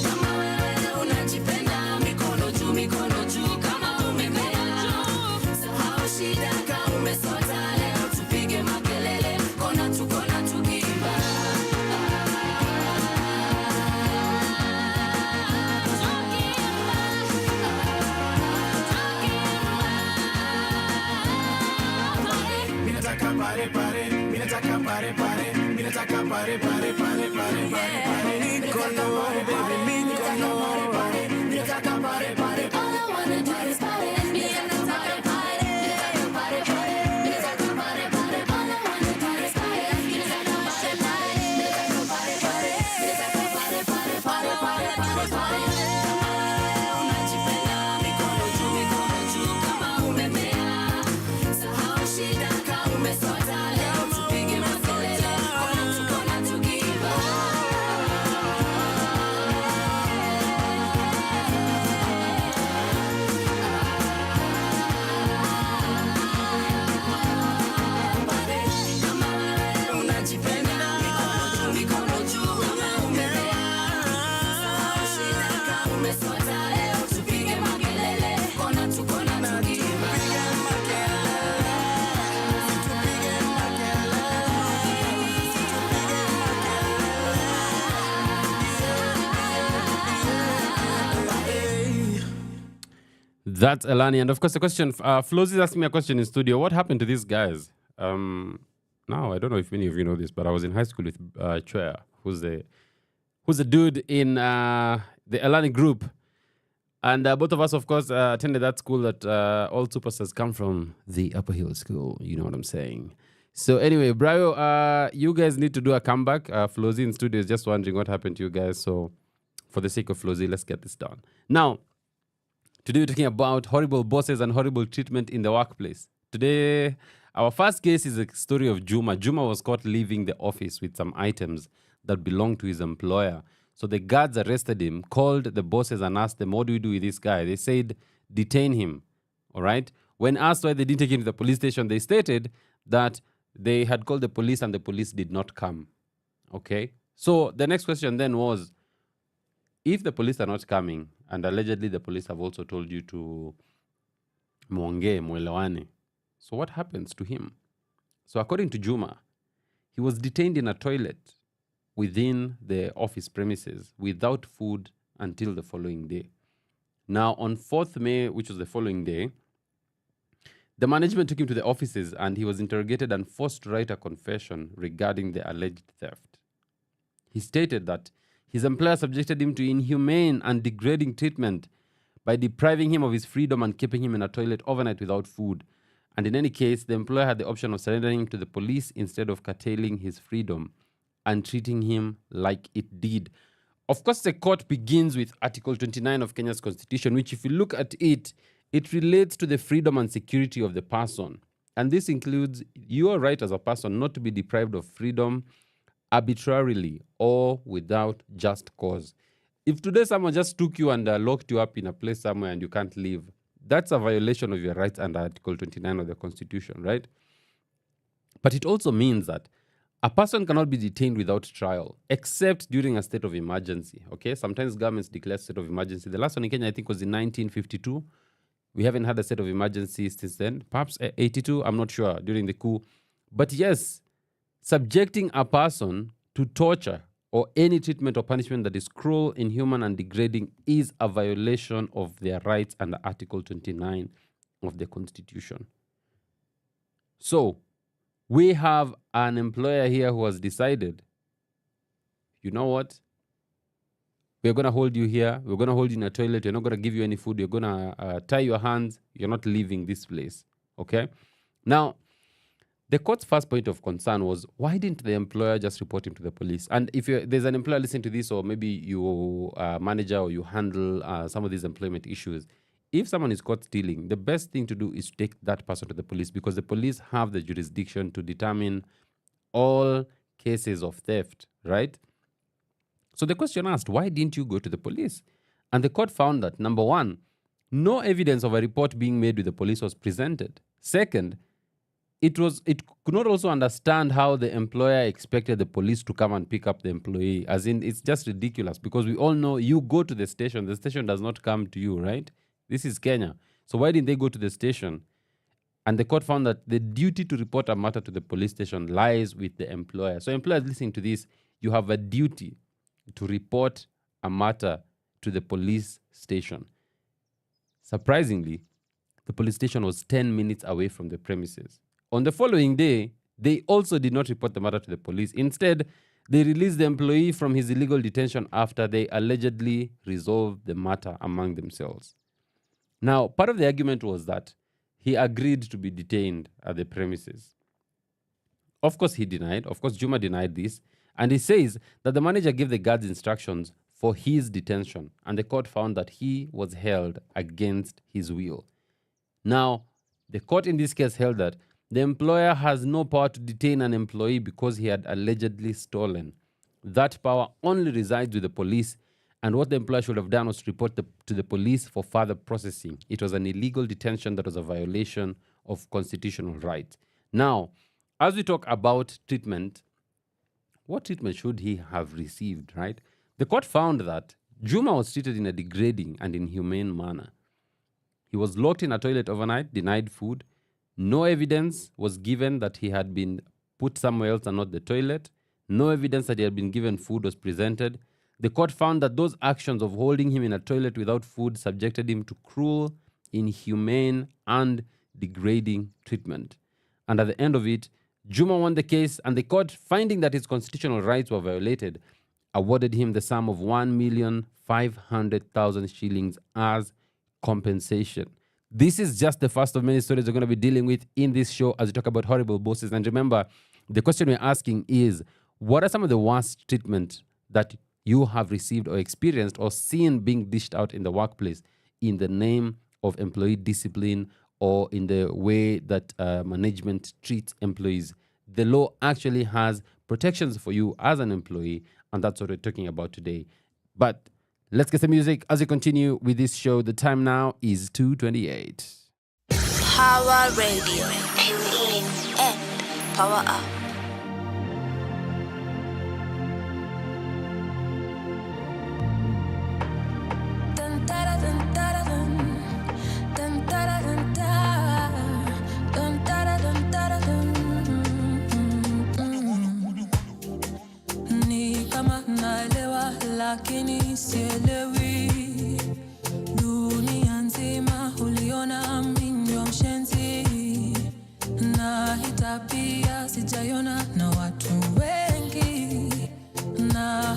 S11: Kama wewe unajipenda, mikono juu kama umemea. Sahau shida kama umesota, leo tupige makelele, kona tukimba. Unajipenda, mikono juu kama umemea. Sahau shida kama umesota, leo tupige makelele, kona tukimba. Kama wewe unajipenda, mikono juu kama umemea. Sahau shida kama umesota, leo tupige makelele, kona tukimba.
S3: That's Elani. And of course, the question, Flo's is asking me a question in studio. What happened to these guys? Now, I don't know if many of you know this, but I was in high school with Chwea, who's the dude in the Elani group. And both of us, of course, attended that school that all superstars come from, the Upper Hill School. You know what I'm saying? So anyway, Brayo, you guys need to do a comeback. Flozy in studio is just wondering what happened to you guys. So for the sake of Flozy, let's get this done. Now, today we're talking about horrible bosses and horrible treatment in the workplace. Today, our first case is a story of Juma. Juma was caught leaving the office with some items that belonged to his employer. So the guards arrested him, called the bosses and asked them, what do we do with this guy? They said, detain him. All right? When asked why they didn't take him to the police station, they stated that they had called the police and the police did not come. Okay? So the next question then was, if the police are not coming, and allegedly the police have also told you to mwelewane, so what happens to him? So according to Juma, he was detained in a toilet within the office premises without food until the following day. Now, on 4th May, which was the following day, the management took him to the offices and he was interrogated and forced to write a confession regarding the alleged theft. He stated that his employer subjected him to inhumane and degrading treatment by depriving him of his freedom and keeping him in a toilet overnight without food. And in any case, the employer had the option of surrendering him to the police instead of curtailing his freedom and treating him like it did. Of course, the court begins with Article 29 of Kenya's Constitution, which, if you look at it, it relates to the freedom and security of the person. And this includes your right as a person not to be deprived of freedom arbitrarily or without just cause. If today someone just took you and locked you up in a place somewhere and you can't leave, that's a violation of your rights under Article 29 of the Constitution, right? But it also means that a person cannot be detained without trial, except during a state of emergency, okay? Sometimes governments declare state of emergency. The last one in Kenya, I think, was in 1952. We haven't had a state of emergency since then. Perhaps 82, I'm not sure, during the coup. But yes, subjecting a person to torture or any treatment or punishment that is cruel, inhuman, and degrading is a violation of their rights under Article 29 of the Constitution. So, we have an employer here who has decided, you know what? We're going to hold you here. We're going to hold you in a toilet. We're not going to give you any food. You're going to tie your hands. You're not leaving this place. Okay? Now, the court's first point of concern was, why didn't the employer just report him to the police? And if there's an employer listening to this, or maybe you manager or you handle some of these employment issues, if someone is caught stealing, the best thing to do is to take that person to the police, because the police have the jurisdiction to determine all cases of theft, right? So the question asked, why didn't you go to the police? And the court found that, number one, no evidence of a report being made with the police was presented. Second, it could not also understand how the employer expected the police to come and pick up the employee. As in, it's just ridiculous, because we all know you go to the station does not come to you, right? This is Kenya. So why didn't they go to the station? And the court found that the duty to report a matter to the police station lies with the employer. So employers listening to this, you have a duty to report a matter to the police station. Surprisingly, the police station was 10 minutes away from the premises. On the following day, they also did not report the matter to the police. Instead, they released the employee from his illegal detention after they allegedly resolved the matter among themselves. Now, part of the argument was that he agreed to be detained at the premises. Of course, he denied. Of course, Juma denied this. And he says that the manager gave the guards instructions for his detention, and the court found that he was held against his will. Now, the court in this case held that the employer has no power to detain an employee because he had allegedly stolen. That power only resides with the police, and what the employer should have done was to report to the police for further processing. It was an illegal detention that was a violation of constitutional rights. Now, as we talk about treatment, what treatment should he have received, right? The court found that Juma was treated in a degrading and inhumane manner. He was locked in a toilet overnight, denied food. No evidence was given that he had been put somewhere else and not the toilet. No evidence that he had been given food was presented. The court found that those actions of holding him in a toilet without food subjected him to cruel, inhumane, and degrading treatment. And at the end of it, Juma won the case, and the court, finding that his constitutional rights were violated, awarded him the sum of 1,500,000 shillings as compensation. This is just the first of many stories we're going to be dealing with in this show as we talk about horrible bosses. And remember, the question we're asking is, what are some of the worst treatment that you have received or experienced or seen being dished out in the workplace in the name of employee discipline or in the way that management treats employees? The law actually has protections for you as an employee, and that's what we're talking about today. But let's get some music as we continue with this show. The time now is 2:28.
S4: Power Radio. Tune in and power up.
S11: Lakini sielewi, dunia nzima uliona mimi wa mshenzi, na hii tabia sijaiona na watu wengi, na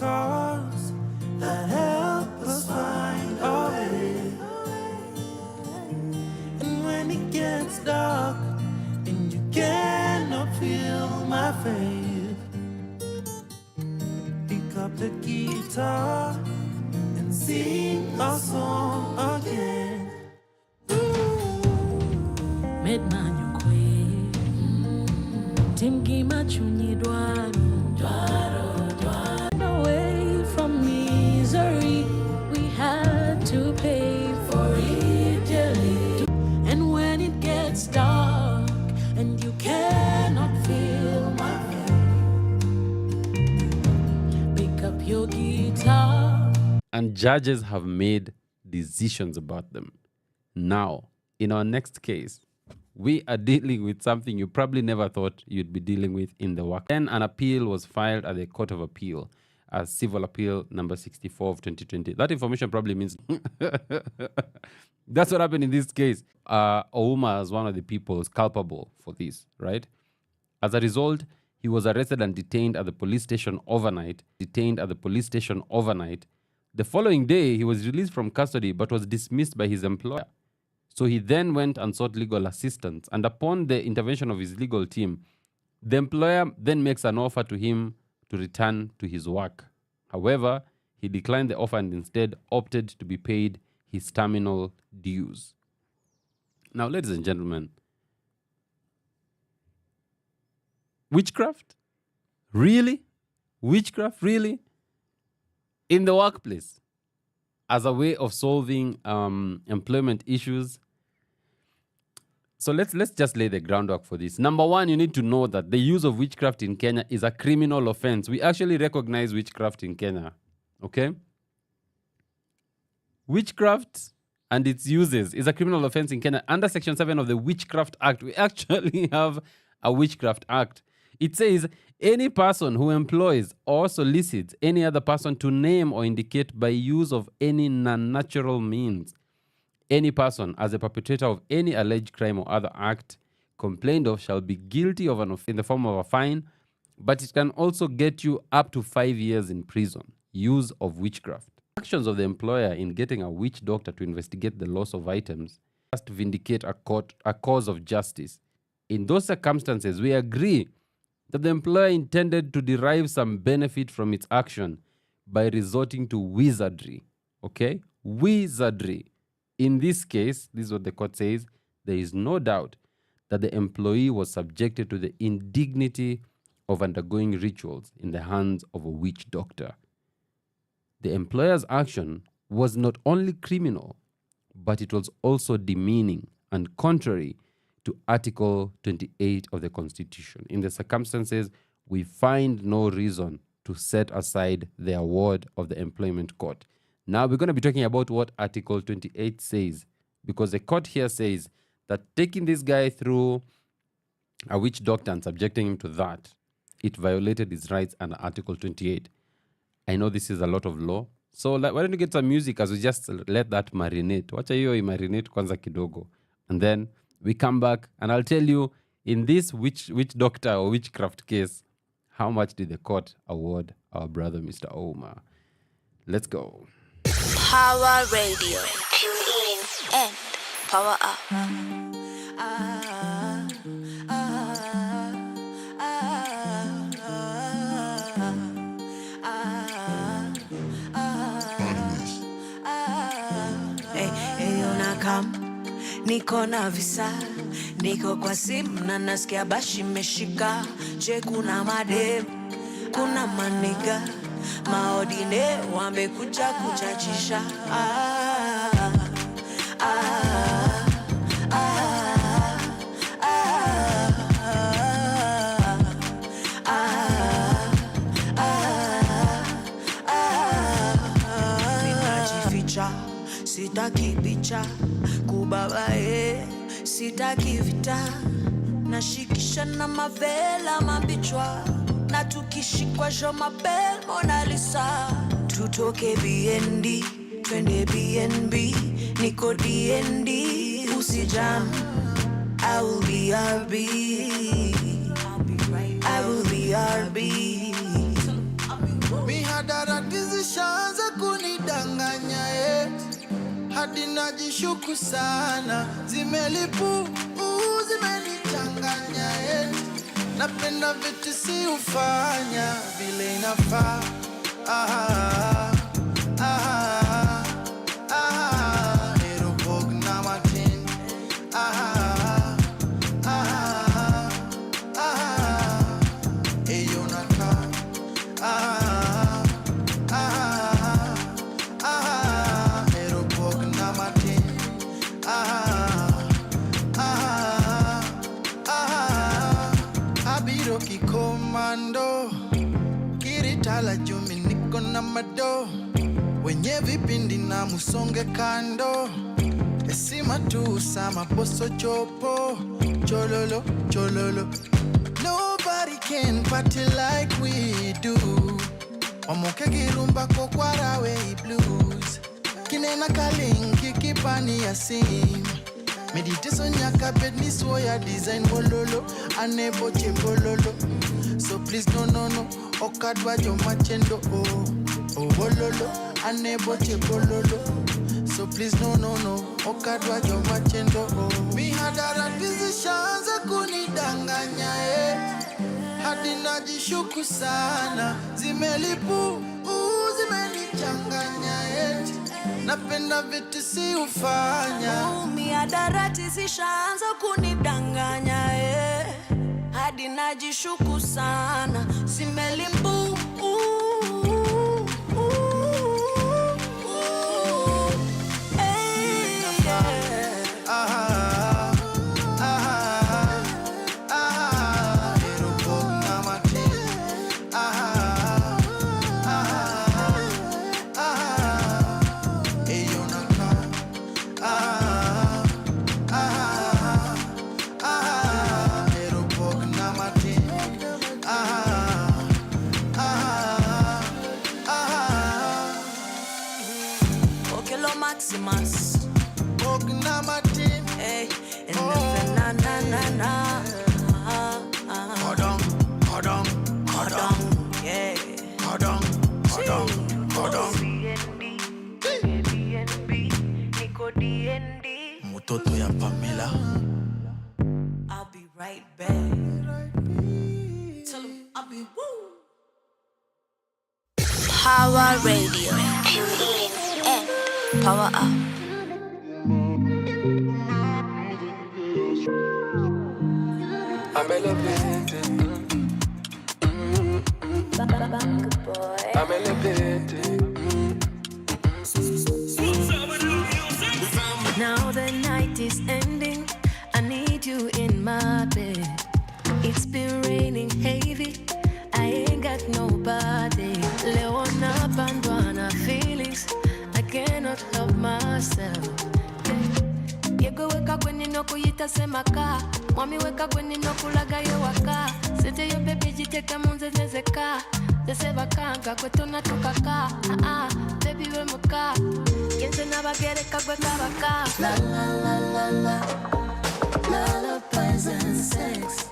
S10: cause that help us find our way. And when it gets dark and you cannot feel my faith, pick up the guitar and sing a song again.
S11: Medmanyo kwe Timgi machunyi dwaro Away from misery we had to pay for it dearly. And when it gets dark and you cannot feel my faith, pick up your guitar.
S3: And judges have made decisions about them. Now, in our next case, we are dealing with something you probably never thought you'd be dealing with in the work. Then an appeal was filed at the Court of Appeal as Civil Appeal number 64 of 2020. That information probably means that's what happened in this case. Ouma is one of the people culpable for this, right? As a result, he was arrested and detained at the police station overnight. The following day, he was released from custody but was dismissed by his employer. So he then went and sought legal assistance. And upon the intervention of his legal team, the employer then makes an offer to him to return to his work. However, he declined the offer and instead opted to be paid his terminal dues. Now, ladies and gentlemen, witchcraft? Really? Witchcraft? Really? In the workplace, as a way of solving employment issues. So let's just lay the groundwork for this. Number one, you need to know that the use of witchcraft in Kenya is a criminal offense. We actually recognize witchcraft in Kenya, okay? Witchcraft and its uses is a criminal offense in Kenya. Under Section 7 of the Witchcraft Act, we actually have a Witchcraft Act. It says, any person who employs or solicits any other person to name or indicate by use of any non-natural means any person as a perpetrator of any alleged crime or other act complained of shall be guilty of an offense in the form of a fine, but it can also get you up to 5 years in prison. Use of witchcraft. Actions of the employer in getting a witch doctor to investigate the loss of items must vindicate a cause of justice. In those circumstances, we agree that the employer intended to derive some benefit from its action by resorting to wizardry. Okay? Wizardry. In this case, this is what the court says, there is no doubt that the employee was subjected to the indignity of undergoing rituals in the hands of a witch doctor. The employer's action was not only criminal, but it was also demeaning and contrary to Article 28 of the Constitution. In the circumstances, we find no reason to set aside the award of the employment court. Now we're going to be talking about what Article 28 says, because the court here says that taking this guy through a witch doctor and subjecting him to that, it violated his rights under Article 28. I know this is a lot of law. So why don't you get some music as we just let that marinate. Wacha hiyo marinate kwanza kidogo. And then we come back and I'll tell you in this witch doctor or witchcraft case, how much did the court award our brother Mr. Ouma? Let's go.
S4: Power Radio. Tune in and power up.
S11: Niko na visa, niko kwa simu na nasikia bashi meshika. Je, kuna madem, kuna maniga, maodine wamekuja kuchachisha. Ninajificha, sitaki picha kubabae, sitaki vita. Nashikisha na mavela mabichwa, na tukishikwa jo mabel Mona Lisa. Tutoke BND, twende BNB, niko DND, usijam. I will be RB, I will be RB.
S1: Me had a Mihadarati zishaanza kunidanganya hadi najishuku sana. Zimelipu zimenichanganya napenda vitu si ufanya vile inafaa. Erobog na matin. Eyo naka. Erobog na matin. Abiro kikomando. Kiritala jumi niko na mado. Wenye vipindi na musonge kando. Esima tu sama poso chopo. Chololo, chololo. Nobody can party like we do. Omoke girumba ko kwarawe blues. Kinena kalingi kipani ya sim. Meditation nyaka bed ni soya design bololo. Anebo bololo. So please no. Okadwa jo machendo oh bololo. Anebo bololo. So please no. Okadwa jo machendo oh. Mihadarati zishaanza kunidanganya hadi najishuku sana. Zimelipu zimenichanganya napenda vitu si ufanya.
S11: Mihadarati zishaanza kunidanganya hadi najishuku sana. Zimelipu Maximus Ognamatin hey and na Hodong yeah Hodong DNB Nico DND
S1: Mutoto ya Pamela.
S11: I'll be right back. Tell him I'll be woo.
S4: Power Radio. Tune in and power up.
S10: I'm elevated. I'm elevated.
S11: Now the night is ending. I need you in my bed. It's been raining heavy. I ain't got nobody. Leona Bandwana feelings. I cannot help myself. Yego weka kwenye noku yitasemaka. Mwami weka kwenye noku laga yo waka. Sete yo baby jiteka munze zezeka. Zese bakanga kwetona tukaka. Baby we muka. Yenze nabagere kagwe kabaka. La la la la la. Lullabies and sex.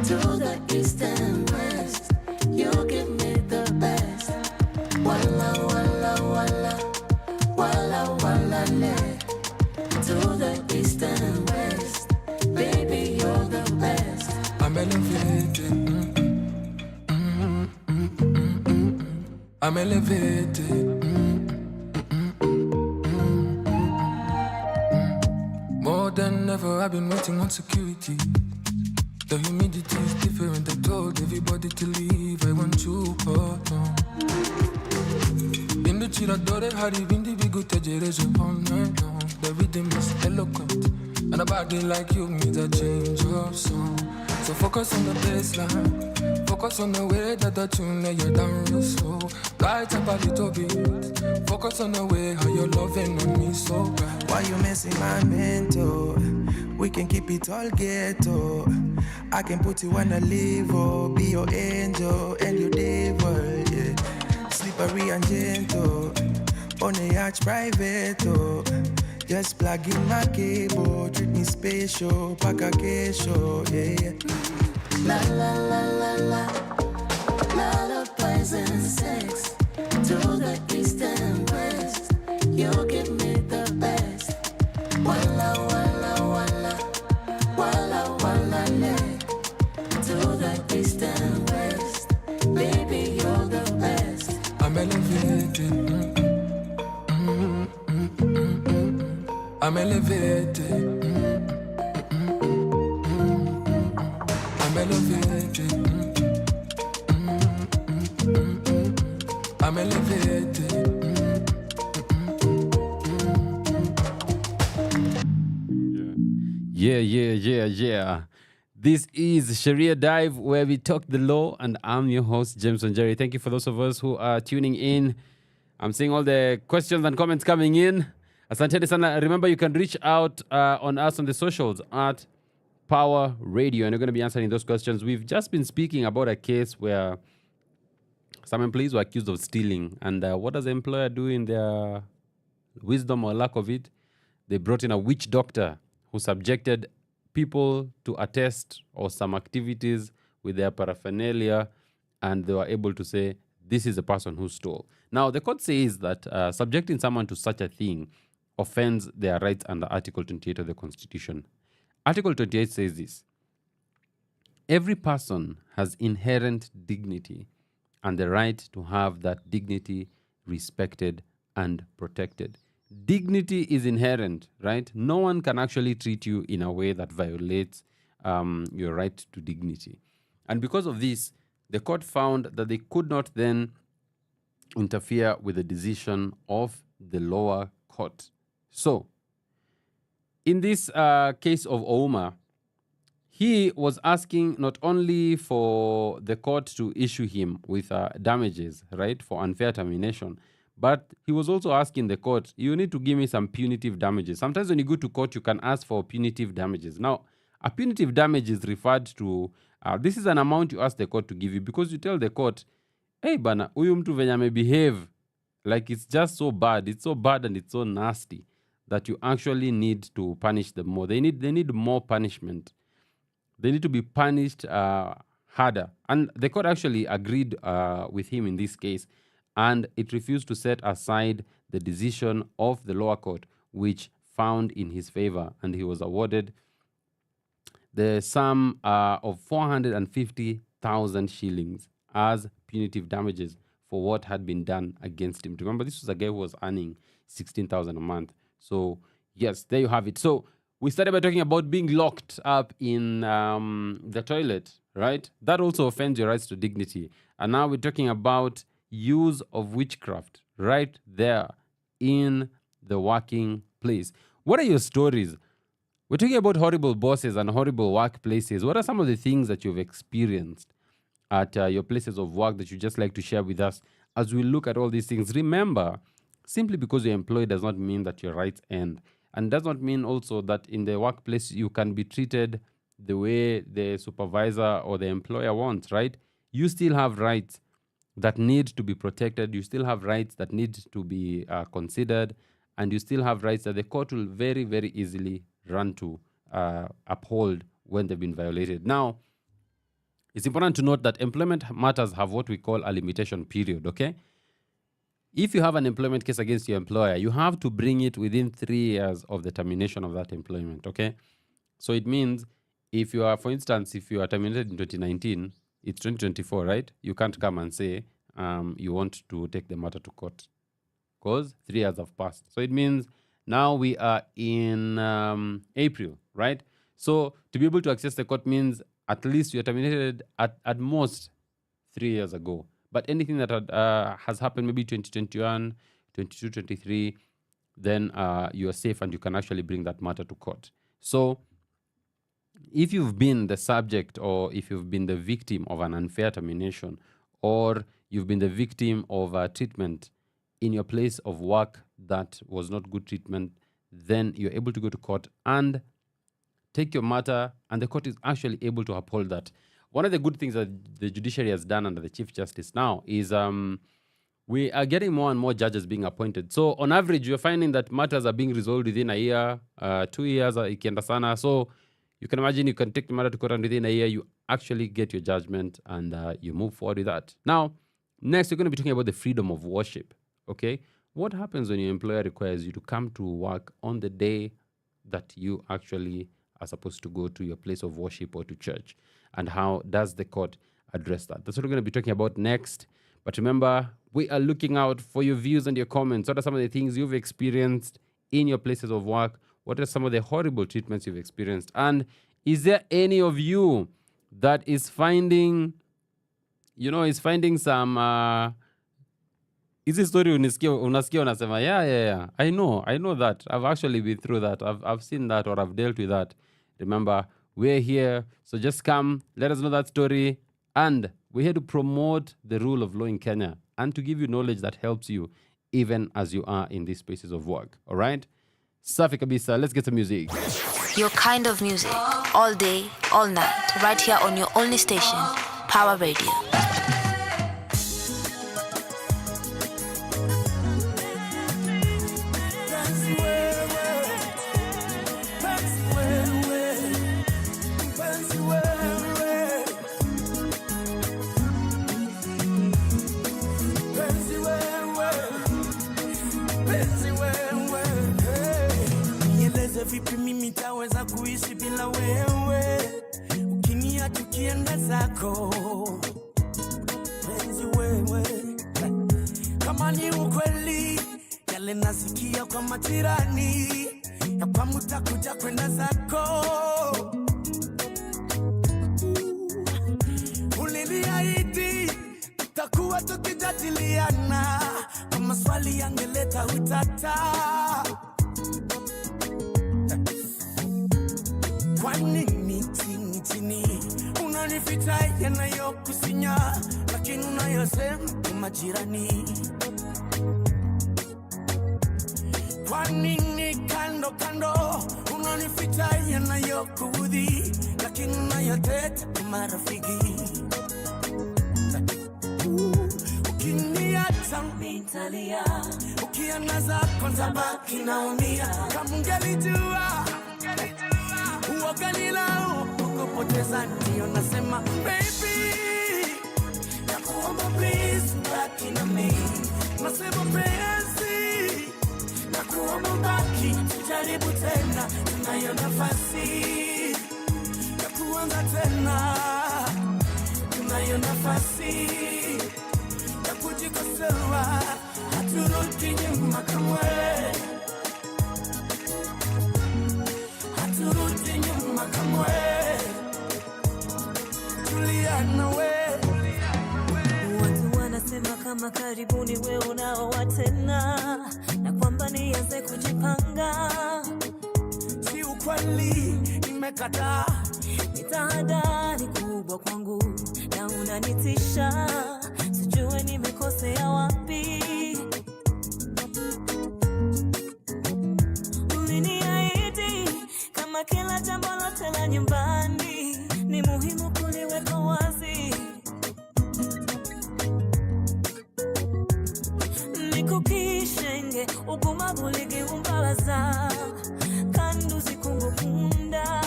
S11: To the east and west. You give me the best. Walla walla walla. Walla walla le. To the east and west. Baby, you're the best.
S10: I'm elevated. I'm elevated. More than ever, I've been waiting on security. The humidity is different. I told everybody to leave. I want you hot on. In the chiradore, hari vindi bigu tejerezo all night long. The rhythm is eloquent, and a body like you means a change of song. So focus on the baseline, focus on the way that the tune that you're down real slow. Light up a little bit, focus on the way how you're loving on me so bad.
S12: Why you messing my mental? We can keep it all ghetto. I can put you on a level, be your angel and your devil, yeah. Slippery and gentle, on a yacht private, oh. Just plug in my cable, treat me special, pack a kesho, yeah.
S11: La la la la la. Lullabies and sex. To
S8: I'm elevated. I'm elevated. I'm elevated.
S3: Yeah. This is Sheria Dive, where we talk the law, and I'm your host, James WaNjeri. Thank you for those of us who are tuning in. I'm seeing all the questions and comments coming in. Asante sana. Remember, you can reach out on us on the socials at Pawa Radio, and we're going to be answering those questions. We've just been speaking about a case where some employees were accused of stealing, and what does the employer do in their wisdom or lack of it? They brought in a witch doctor who subjected people to a test or some activities with their paraphernalia, and they were able to say, this is the person who stole. Now, the court says that subjecting someone to such a thing offends their rights under Article 28 of the Constitution. Article 28 says this: every person has inherent dignity and the right to have that dignity respected and protected. Dignity is inherent, right? No one can actually treat you in a way that violates your right to dignity. And because of this, the court found that they could not then interfere with the decision of the lower court. So, in this case of Ouma, he was asking not only for the court to issue him with damages, right, for unfair termination, but he was also asking the court, you need to give me some punitive damages. Sometimes when you go to court, you can ask for punitive damages. Now, a punitive damage is referred to, this is an amount you ask the court to give you, because you tell the court, hey, bana, huyu mtu venye me behave, like it's just so bad. It's so bad and it's so nasty that you actually need to punish them more. They need more punishment. They need to be punished harder. And the court actually agreed with him in this case, and it refused to set aside the decision of the lower court, which found in his favor, and he was awarded the sum of 450,000 shillings as punitive damages for what had been done against him. Remember, this was a guy who was earning 16,000 a month. So, yes, there you have it. So, we started by talking about being locked up in the toilet, right? That also offends your rights to dignity. And now we're talking about use of witchcraft right there in the working place. What are your stories? We're talking about horrible bosses and horrible workplaces. What are some of the things that you've experienced at your places of work that you just like to share with us as we look at all these things? Remember, simply because you're employed does not mean that your rights end. And does not mean also that in the workplace you can be treated the way the supervisor or the employer wants, right? You still have rights that need to be protected. You still have rights that need to be considered. And you still have rights that the court will very, very easily run to uphold when they've been violated. Now, it's important to note that employment matters have what we call a limitation period, okay? If you have an employment case against your employer, you have to bring it within 3 years of the termination of that employment, okay? So it means if you are, for instance, if you are terminated in 2019, it's 2024, right? You can't come and say you want to take the matter to court because 3 years have passed. So it means now we are in April, right? So to be able to access the court means at least you're terminated at most 3 years ago. But anything that has happened maybe 2021, 22, 23, then you are safe and you can actually bring that matter to court. So if you've been the subject or if you've been the victim of an unfair termination or you've been the victim of a treatment in your place of work that was not good treatment, then you're able to go to court and take your matter, and the court is actually able to uphold that. One of the good things that the judiciary has done under the Chief Justice now is we are getting more and more judges being appointed. So on average, you're finding that matters are being resolved within a year, 2 years, ikienda sana. So you can imagine you can take the matter to court and within a year, you actually get your judgment and you move forward with that. Now, next, we're going to be talking about the freedom of worship, okay? What happens when your employer requires you to come to work on the day that you actually are supposed to go to your place of worship or to church? And how does the court address that? That's what we're going to be talking about next. But remember, we are looking out for your views and your comments. What are some of the things you've experienced in your places of work? What are some of the horrible treatments you've experienced? And is there any of you that is finding, some... Hizi story unasikia unasema, yeah. I know that. I've actually been through that. I've seen that, or I've dealt with that. Remember, we're here. So just come, let us know that story. And we're here to promote the rule of law in Kenya and to give you knowledge that helps you even as you are in these spaces of work. All right? Safi kabisa. Let's get some music.
S4: Your kind of music, all day, all night, right here on your only station, Power Radio.
S13: Vipi mimi taweza kuishi bila wewe, ukinia tukienda zako penzi wewe. Kama ni ukweli yale nasikia kwa majirani, ya kwamba utakuja kwenda zako, uliniahidi tutakuwa tukijadiliana, kama swali yangeleta utata. Kwa nini chini unanificha yanayokusinya, lakini unayosema kwa majirani? Kwa nini kando unanificha yanayokuudhi, lakini unayoteta kwa marafiki? Ukiniacha nitalia, ukiangaza kwanza baki naumia. Kama ungelijua uoganilao kukupoteza, ndio nasema baby, nakuomba please baki na mimi. Nasema penzi, nakuomba baki, tujaribu tena, tunayo nafasi ya kuanza tena, tunayo nafasi ya kujikosoa, haturudi nyuma kamwe.
S14: Watu wanasema kama karibuni wewe unaoa tena, na kwamba nianze kujipanga.
S13: Si ukweli, nimekataa.
S14: Ni tahadhari kubwa kwangu na unanitisha, sijue nimekosea wapi. Uliniahidi kama kila jambo lote la nyumbani ni muhimu kuliweka wazi. Nikukishenge uguma buligi umbabaza, kandi zikungukunda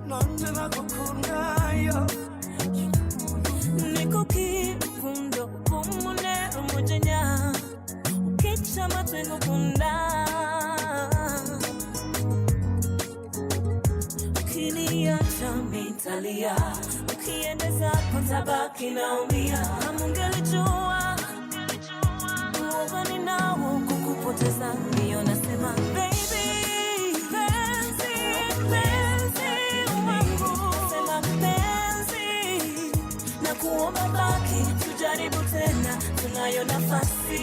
S13: nanje nakukunda yo.
S14: Nikukifundo kumune umujenya, ukicha matwe ngukunda. Ukiniacha nitalia, ukiendeza kutabaki naumia. Kama ungelijua uogani nao kukupoteza, ndio nasema baby, penzi wangu. Sema penzi, nakuomba baki, tujaribu tena, tunayo nafasi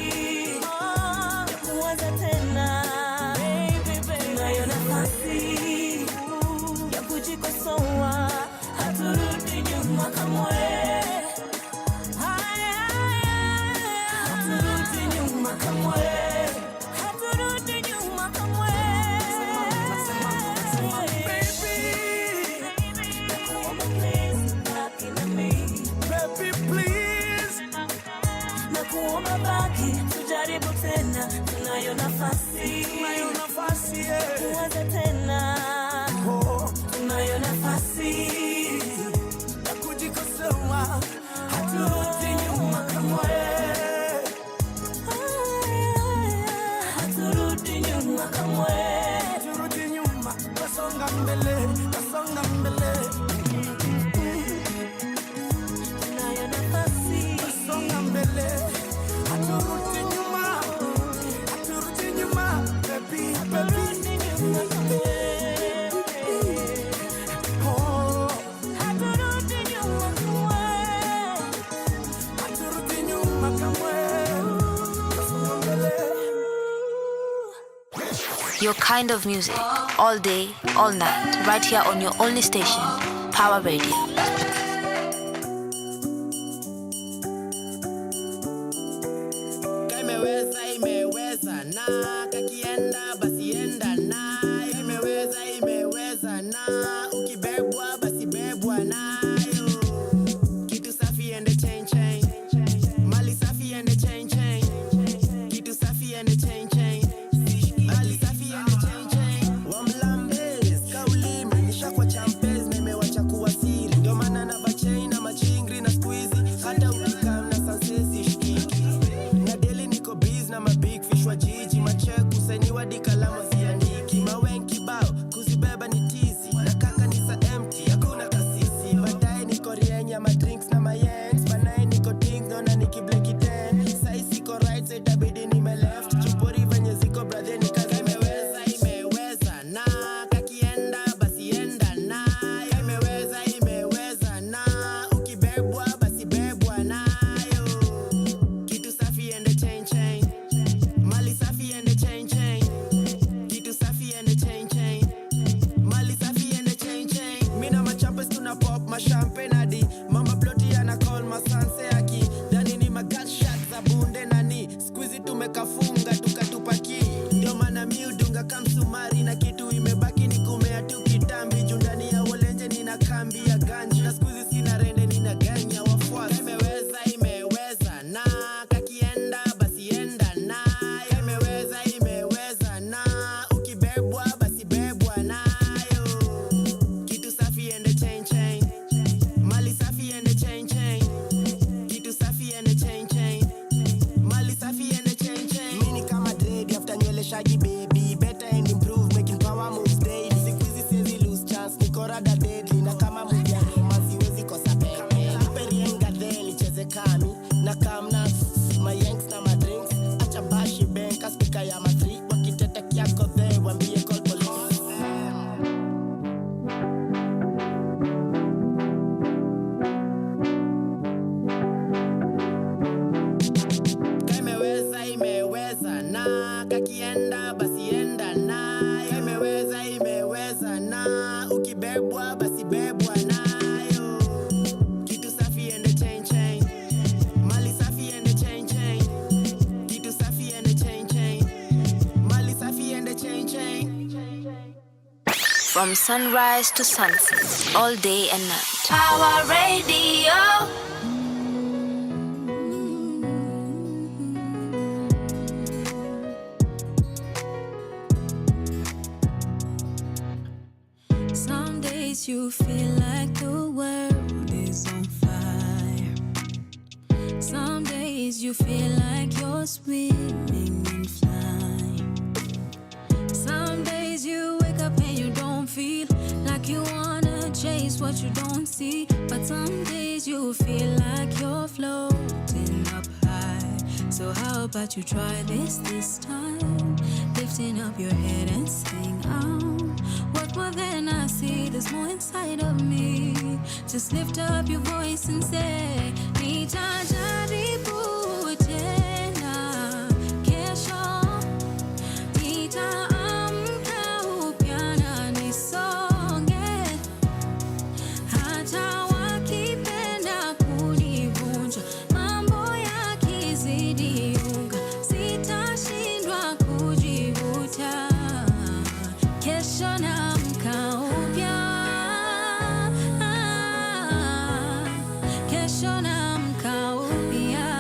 S14: ya kuanza tena. Tunayo nafasi ya kujikosoa, haturudi nyuma kamwe. Haturudi nyuma kamwe. Haturudi nyuma kamwe.
S13: Baby,
S14: nakuomba please baki na mimi.
S13: Baby please,
S14: nakuomba baki, tujaribu tena, tunayo nafasi kuanza tena. Tunayo nafasi
S13: ya kujikosoa, haturudi nyuma kamwe.
S14: Haturudi nyuma kamwe.
S13: Haturudi nyuma, tasonga mbele, tasonga mbele.
S14: Tunayo nafasi,
S13: tasonga mbele, haturudi nyuma, haturudi nyuma. Baby,
S14: haturudi nyuma kamwe.
S4: Your kind of music, all day, all night, right here on your only station, Power Radio.
S13: Imeweza na kakienda basi enda na imeweza na ukibebwa basi bebwa nayo kitu safi and chain chain mali safi and chain chain kitu safi and chain chain mali safi and chain chain wamlambes kauli manisha kwa champes nimewacha kuwa siri ndio maana na bachain na machingri na squeeze hata ukikam na sansesi shikiki na daily niko busy na big fish wa jiji macheku sainiwa dikalamu ziandiki mawenki bao kuzibeba ni tizi na kaka ni sa empty hakuna kasisi baadaye niko rienya ma drinks na ma yanks banaye niko things dona nikibleki ten sai siko right so itabidi nime left chupori venye ziko brother nikaza imeweza na kakienda basi enda na imeweza na ukibebwa basi bebwa nayo kitu safi and chain chain mali safi and chain chain kitu safi and chain chain mali safi and chain chain mina machampes tuna pop ma champagne hadi mama ploti ana call ma sanse aki dani ni magat shot za bunde nani squeeze tumekafunga tukatupaki ndio maana miudunga kamsumari na kitu imebaki ni kumea tu kitambi jundani ya wolenje nina kambi ya ganji na squeeze sina rende nina ganya wafuasi imeweza na kakienda basi enda na imeweza na ukibebwa basi bebwa nayo kitu safi and chain chain mali safi and chain chain kitu safi and chain chain mali safi and chain chain mini kama dread after nywele shaggy baby better and improve making power moves daily squeeze siwezi lose chance niko rada deadly na kama movie ya romance siwezi kosa pepe perienga then icheze kami na kamna my yanks na my drinks acha bashi bank speaker ya matri wakiteta kiako they wambie call police imeweza na kakienda basi enda na imeweza na ukibebwa basi bebwa nayo kitu safi and chain chain mali safi and chain chain kitu safi and chain chain mali safi and chain chain
S4: From sunrise to sunset, all day and night. Power Radio.
S14: Some days you feel like the world is on fire. Some days you feel like you're swimming and flying. Some days you wake up and you don't feel like you wanna chase what you don't see. But some days you feel like you're floating up high. So how about you try this time? Lifting up your head and sing out. What more than I see, there's more inside of me. Just lift up your voice and say, nitajaribu tena kesho, nitaamka upya na nisonge, hata wakipenda kunivunja, mambo yakizidi unga, sitashindwa kujivuta. Kesho naamka upya, kesho naamka upya.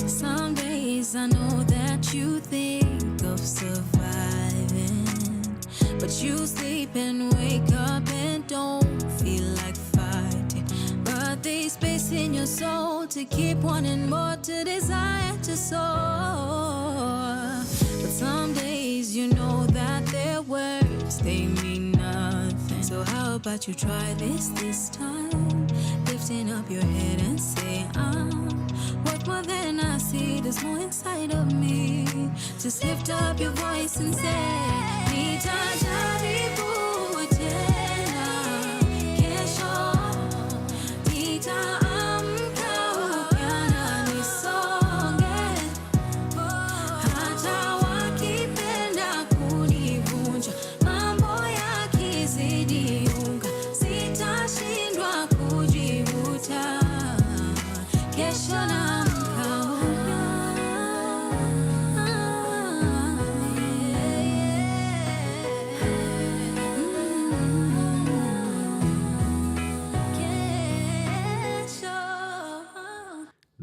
S14: Some days I know that you think of surviving, but you sleep and wake up and don't feel like fighting. But there's space in your soul to keep wanting more, to desire to soar. But some days you know that their words, they mean nothing. So how about you try this time? Lifting up your head and say, what more than I see, there's more inside of me. Just lift up your voice and say, nitajaribu tena kesho, nitaamka upya na nisonge,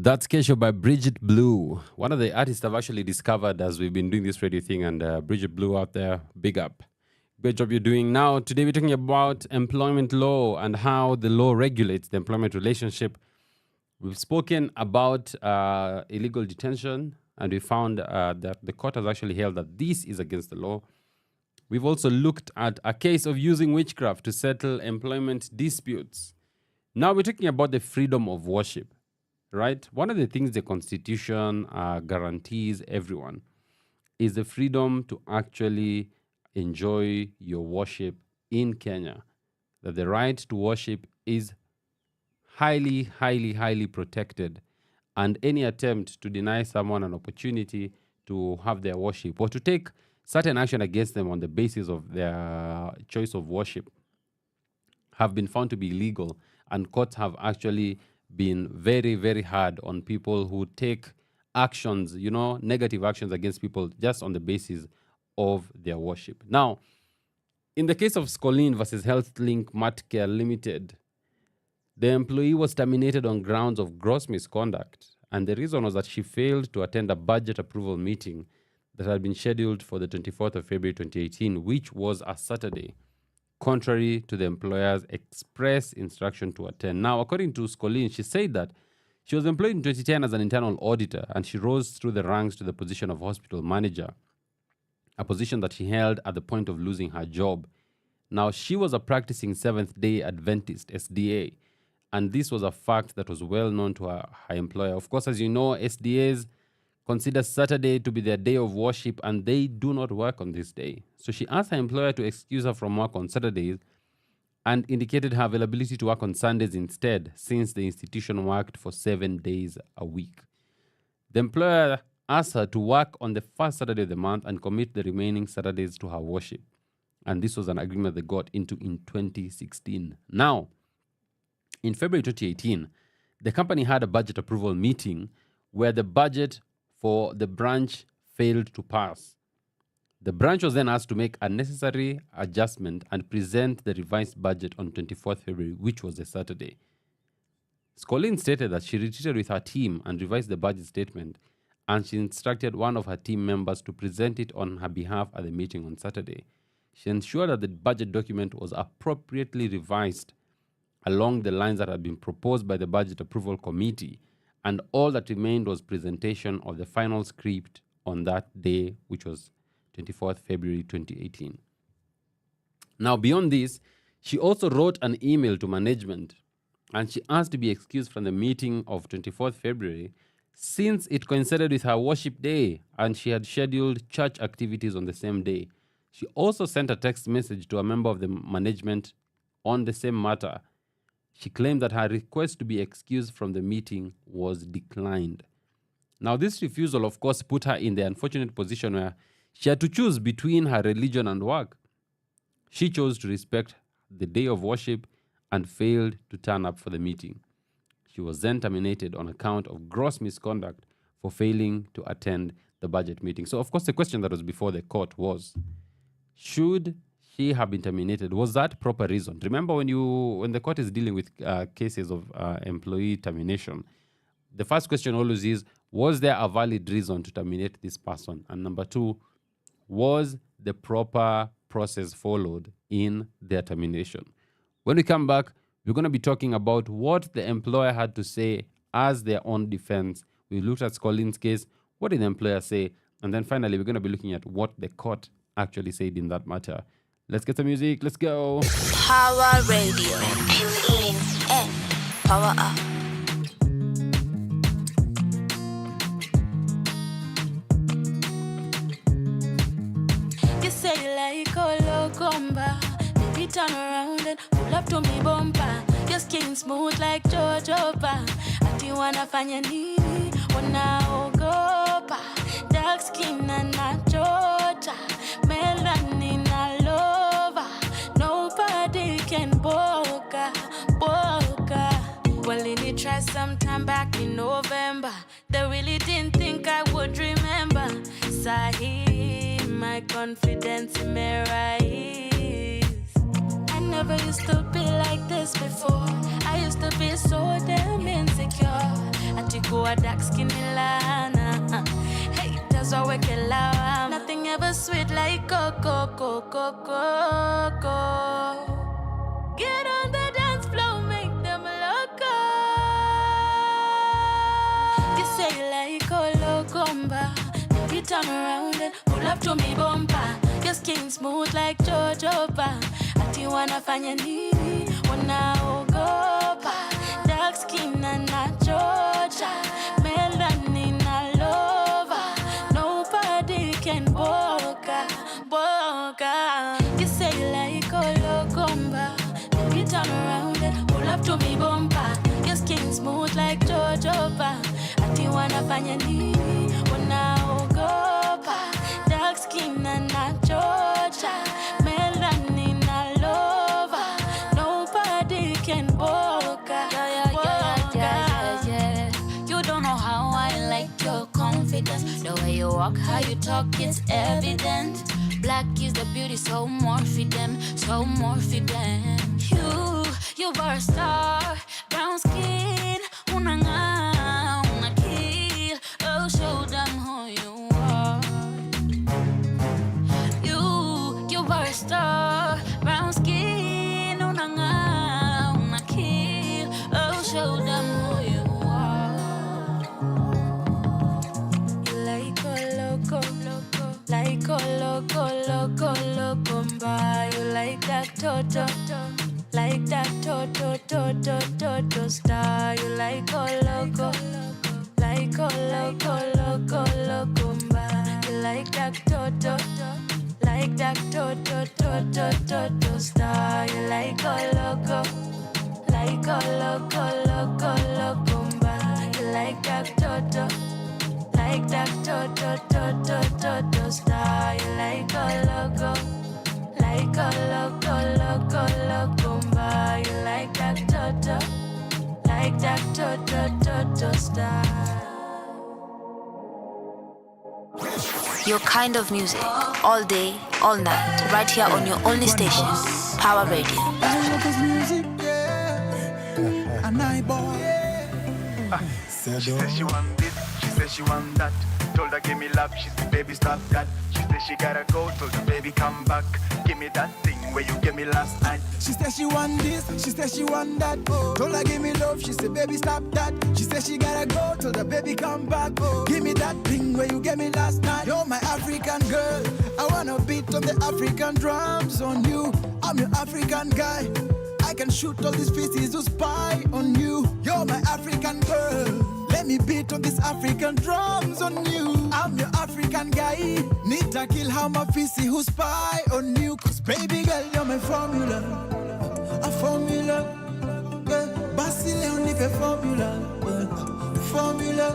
S3: That's Kesho by Bridget Blue, one of the artists I've actually discovered as we've been doing this radio thing. And Bridget Blue out there, big up. Great job you're doing. Now, today we're talking about employment law and how the law regulates the employment relationship. We've spoken about illegal detention, and we found that the court has actually held that this is against the law. We've also looked at a case of using witchcraft to settle employment disputes. Now we're talking about the freedom of worship, right? One of the things the Constitution guarantees everyone is the freedom to actually enjoy your worship in Kenya. That the right to worship is highly, highly, highly protected. And any attempt to deny someone an opportunity to have their worship or to take certain action against them on the basis of their choice of worship have been found to be illegal. And courts have actually been very, very hard on people who take actions, negative actions against people just on the basis of their worship. Now, in the case of Scolin versus HealthLink Matcare Limited, the employee was terminated on grounds of gross misconduct, and the reason was that she failed to attend a budget approval meeting that had been scheduled for the 24th of February 2018, which was a Saturday, contrary to the employer's express instruction to attend. Now, according to Scolin, she said that she was employed in 2010 as an internal auditor, and she rose through the ranks to the position of hospital manager, a position that she held at the point of losing her job. Now, she was a practicing Seventh-day Adventist, SDA, and this was a fact that was well known to her employer. Of course, as you know, SDAs consider Saturday to be their day of worship, and they do not work on this day. So she asked her employer to excuse her from work on Saturdays and indicated her availability to work on Sundays instead, since the institution worked for 7 days a week. The employer asked her to work on the first Saturday of the month and commit the remaining Saturdays to her worship. And this was an agreement they got into in 2016. Now, in February 2018, the company had a budget approval meeting where the budget for the branch failed to pass. The branch was then asked to make a necessary adjustment and present the revised budget on 24th February, which was a Saturday. Scolin stated that she retreated with her team and revised the budget statement, and she instructed one of her team members to present it on her behalf at the meeting on Saturday. She ensured that the budget document was appropriately revised along the lines that had been proposed by the Budget Approval Committee, and all that remained was presentation of the final script on that day, which was 24th February 2018. Now, beyond this, she also wrote an email to management, and she asked to be excused from the meeting of 24th February since it coincided with her worship day and she had scheduled church activities on the same day. She also sent a text message to a member of the management on the same matter. She claimed that her request to be excused from the meeting was declined. Now, this refusal, of course, put her in the unfortunate position where she had to choose between her religion and work. She chose to respect the day of worship and failed to turn up for the meeting. She was then terminated on account of gross misconduct for failing to attend the budget meeting. So, of course, the question that was before the court was, should she have been terminated? Was that proper reason? Remember, when the court is dealing with cases of employee termination, the first question always is, was there a valid reason to terminate this person? And number two, was the proper process followed in their termination? When we come back, we're going to be talking about what the employer had to say as their own defense. We looked at Scolin's case. What did the employer say? And then finally, we're going to be looking at what the court actually said in that matter. Let's get some music. Let's go.
S4: Power Radio. Tune in and power up.
S11: You say you like Ologomba. Baby, turn around and pull up to me bumper. Your skin smooth like Jojoba. Ati wanafanya nini? Wanaogopa. Dark skin and nachota. Melanin all over. Nobody can boga. Well, they tried sometime back in November. They really didn't think I would remember. Sahi, my confidence in me rise. I never used to be like this before. I used to be so damn insecure. I took kuwa dark skin Milana. Haters waweke lawama. Nothing ever sweet like coco. Get on the dance floor, make them loco. You say you like Ologomba, baby turn around and pull up to me bumper. Your skin smooth like jojoba. Ati wanafanya nini, wanaogopa. Dark skin na Georgia, melanin na lova. Nobody can boka. You say you like Ologomba, baby turn around and pull up to me bumper. Your skin smooth like jojoba. Ati wanafanya nini, wanaogopa. Dark skin na Georgia, melanin na lova. Nobody can boka. Yeah. You don't know how I like your confidence. The way you walk, how you talk, it's evident. Black is the beauty, so more for them. You are a star. Brown skin, una kill. Oh, show them who you are. You are a star. Brown skin, una kill. Oh, show them who you are. You like a loco. Like a loco, you like that toto. Like that toto star. You like a loco. Like a loco, you like that toto. Like that toto star. You like a loco. Like a loco, you like that toto. Like that toto star. You like a loco. Like a loco, you like that toto. Like that toto star.
S4: Your kind of music, all day, all night, right here on your only station, Power Radio.
S1: Music, yeah. And I boy.
S15: She said she want this, she said she want that. Told her give me love, she said baby stop that. She said she gotta go, told her baby come back. Give me that thing where you gave me last night.
S1: She said she want this, she said she want that. Told her give me love, she said baby stop that. She said she gotta go, told her baby come back. Give me that thing where you gave me last night. You're my African girl, I wanna beat on the African drums on you. I'm your African guy, I can shoot all these pieces to spy on you. You're my African girl, let me beat on these African drums on you. I'm your African guy, need to kill how my fissy who spy on you. Cause baby girl, you're my formula, a formula. Basile on a formula, formula.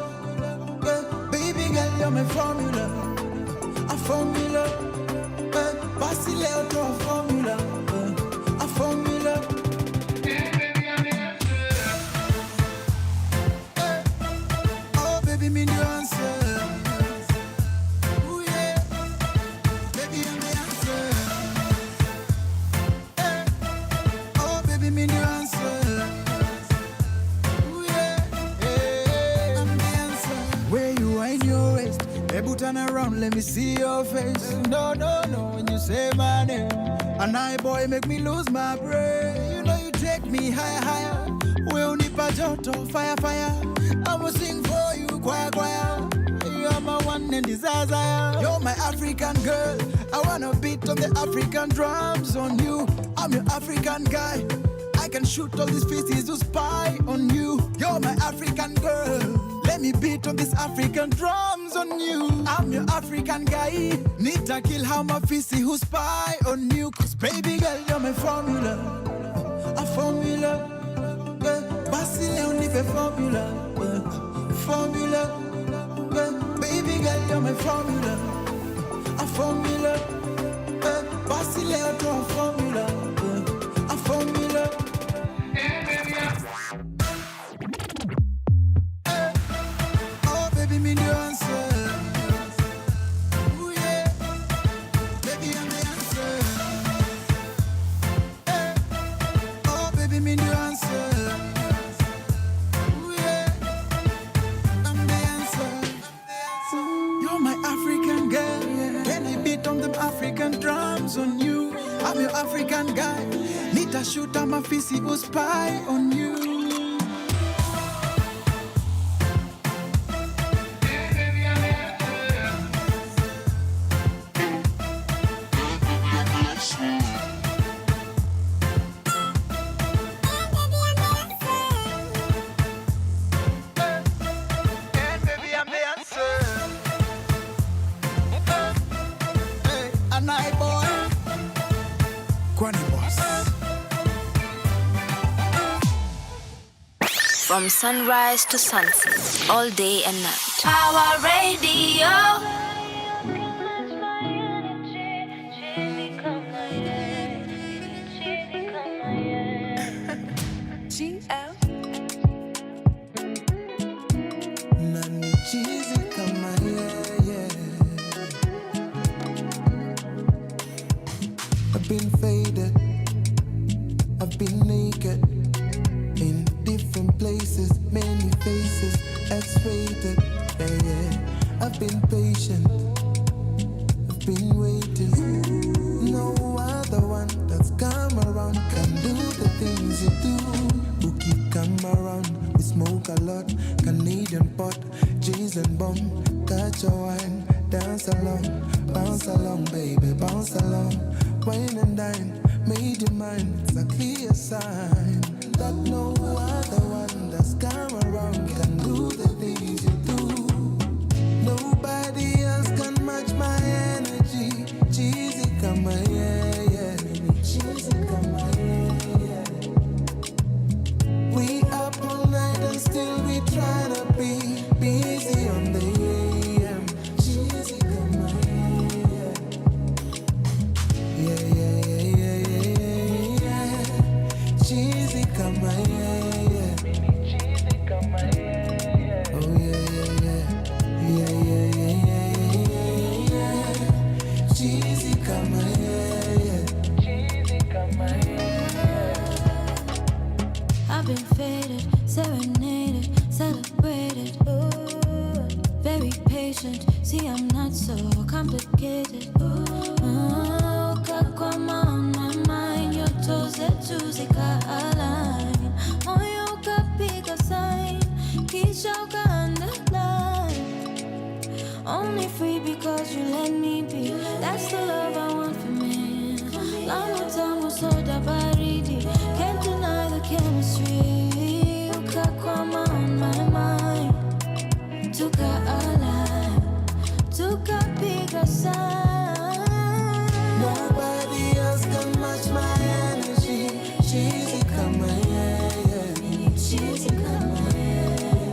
S1: Baby girl, you're my formula, a formula. Basile on a formula, a formula. Baby, me the answer. Ooh, yeah. Baby, I'm the answer. Hey. Oh, baby, me the answer. Ooh, yeah. Hey. I'm the answer. Where you wind your waist, baby, turn around, let me see your face. No, when you say my name, and I boy make me lose my brain. You know you take me higher. We only pajoto, fire. I'ma sing for you, choir. You are my one and desire. You're my African girl, I wanna beat on the African drums on you. I'm your African guy, I can shoot all these pieces to spy on you. You're my African girl, let me beat on these African drums on you. I'm your African guy, need to kill how my fissy who spy on you. Cause baby girl, you're my formula, a formula. Basile on the formula, formula. Baby girl, you're my formula, a formula. Basile on the formula, a formula. Oh baby, me the answer. Ooh yeah, baby I'm the answer. Oh baby, me the answer.
S16: hands on you. I'm your African guy. Nita shoot, I'm a fisi who spy on you.
S4: From sunrise to sunset, all day and night. Power Radio.
S12: I've been faded, I've been naked, in different places, many faces, X-rated, I've been patient, I've been waiting. No other one that's come around can do the things you do. Bookie come around, we smoke a lot, Canadian pot, G's and bomb, catch a wine, dance along, bounce along, baby, bounce along. Wine and dine, made your mind, it's a clear sign that no other one that's come around can do the things you do. Nobody else can match my energy. Cheesy come my yeah. Cheesy come my yeah. We up all night and still we try to be busy on the AM. Cheesy come my yeah. Cheesy come my yeah. Cheesy come my yeah. Oh yeah. Cheesy come my yeah. Cheesy come my yeah.
S14: I've been faded, serenaded, celebrated. Ooh, very patient. See, I'm not so complicated. Ooh, kakwama on my mind. Your toes are juicy, align. Moyo kapiga sign, kisha underline. Only free because you let me be. That's the love I want for me. Long time was so baridi. Can't deny the chemistry. Ukakwama on my mind. Tuka alive. Tuka bigger sign.
S12: Nobody else can match my energy. Cheesy come my yeah. Cheesy come my yeah.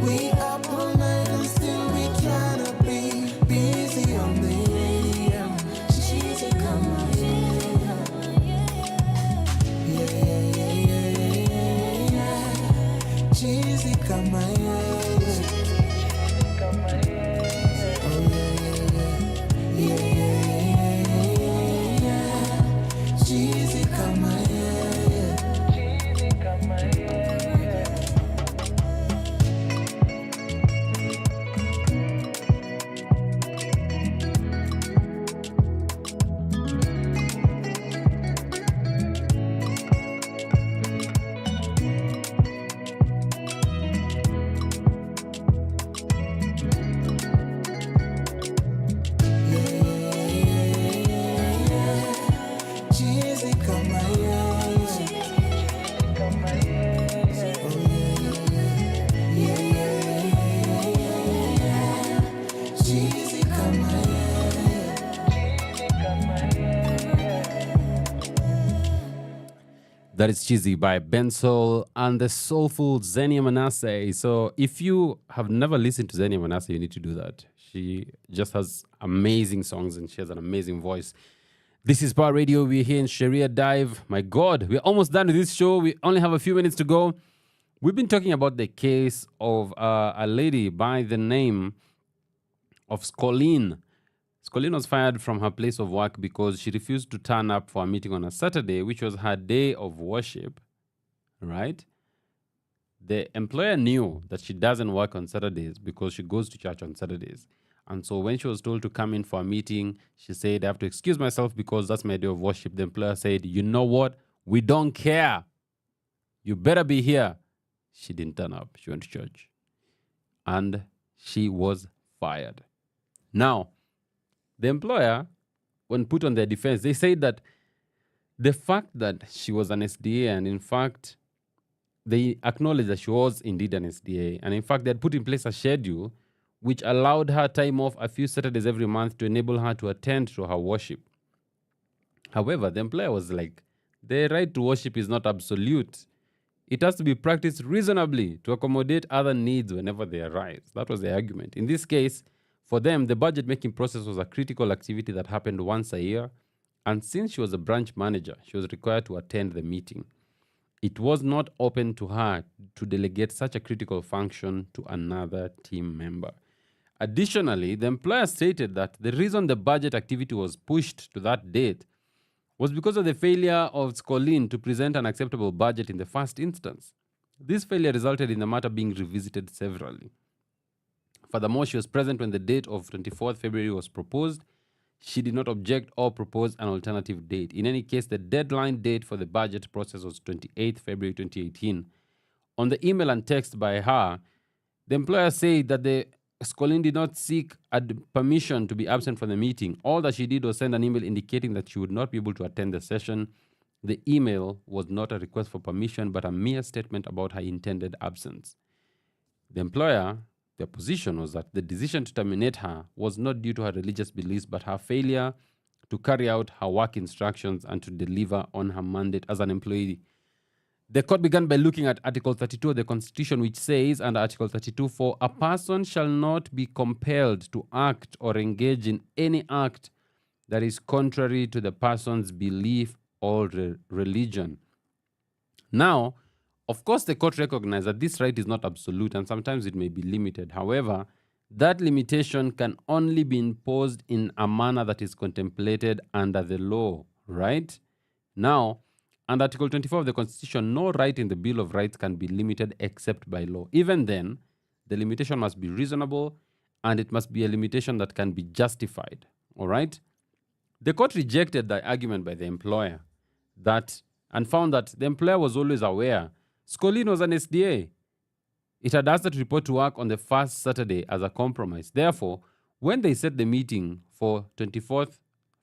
S12: We up all night and still we tryna be busy on the AM. Cheesy come my yeah. Cheesy come my yeah. Cheesy come my yeah. Cheesy come my yeah. Cheesy come my yeah. Come my yeah. Oh yeah. Cheesy come my yeah. Cheesy come my yeah.
S3: That is Cheesy by Bensol and the soulful Xenia Manasseh. So if you have never listened to Xenia Manasseh, you need to do that. She just has amazing songs and she has an amazing voice. This is Power Radio. We're here in Sheria Dive. My God, we're almost done with this show. We only have a few minutes to go. We've been talking about the case of a lady by the name of Scolleen. Scolleen was fired from her place of work because she refused to turn up for a meeting on a Saturday, which was her day of worship, right? The employer knew that she doesn't work on Saturdays because she goes to church on Saturdays. And so when she was told to come in for a meeting, she said, I have to excuse myself because that's my day of worship. The employer said, you know what? We don't care. You better be here. She didn't turn up. She went to church. And she was fired. Now, the employer, when put on their defense, they said that the fact that she was an SDA, and in fact, they acknowledged that she was indeed an SDA, and in fact, they had put in place a schedule which allowed her time off a few Saturdays every month to enable her to attend to her worship. However, the employer was like, the right to worship is not absolute. It has to be practiced reasonably to accommodate other needs whenever they arise. That was the argument. In this case, for them, the budget-making process was a critical activity that happened once a year, and since she was a branch manager, she was required to attend the meeting. It was not open to her to delegate such a critical function to another team member. Additionally, the employer stated that the reason the budget activity was pushed to that date was because of the failure of Scolin to present an acceptable budget in the first instance. This failure resulted in the matter being revisited severally. Furthermore, she was present when the date of 24th February was proposed. She did not object or propose an alternative date. In any case, the deadline date for the budget process was 28th February 2018. On the email and text by her, the employer said that the Scolin did not seek permission to be absent from the meeting. All that she did was send an email indicating that she would not be able to attend the session. The email was not a request for permission, but a mere statement about her intended absence. The employer, their position was that the decision to terminate her was not due to her religious beliefs, but her failure to carry out her work instructions and to deliver on her mandate as an employee. The court began by looking at Article 32 of the Constitution, which says, under Article 32(4), a person shall not be compelled to act or engage in any act that is contrary to the person's belief or religion. Now, of course, the court recognized that this right is not absolute and sometimes it may be limited. However, that limitation can only be imposed in a manner that is contemplated under the law, right? Now, under Article 24 of the Constitution, no right in the Bill of Rights can be limited except by law. Even then, the limitation must be reasonable and it must be a limitation that can be justified, all right? The court rejected the argument by the employer and found that the employer was always aware Scolin was an SDA. It had asked her to report to work on the first Saturday as a compromise. Therefore, when they set the meeting for 24th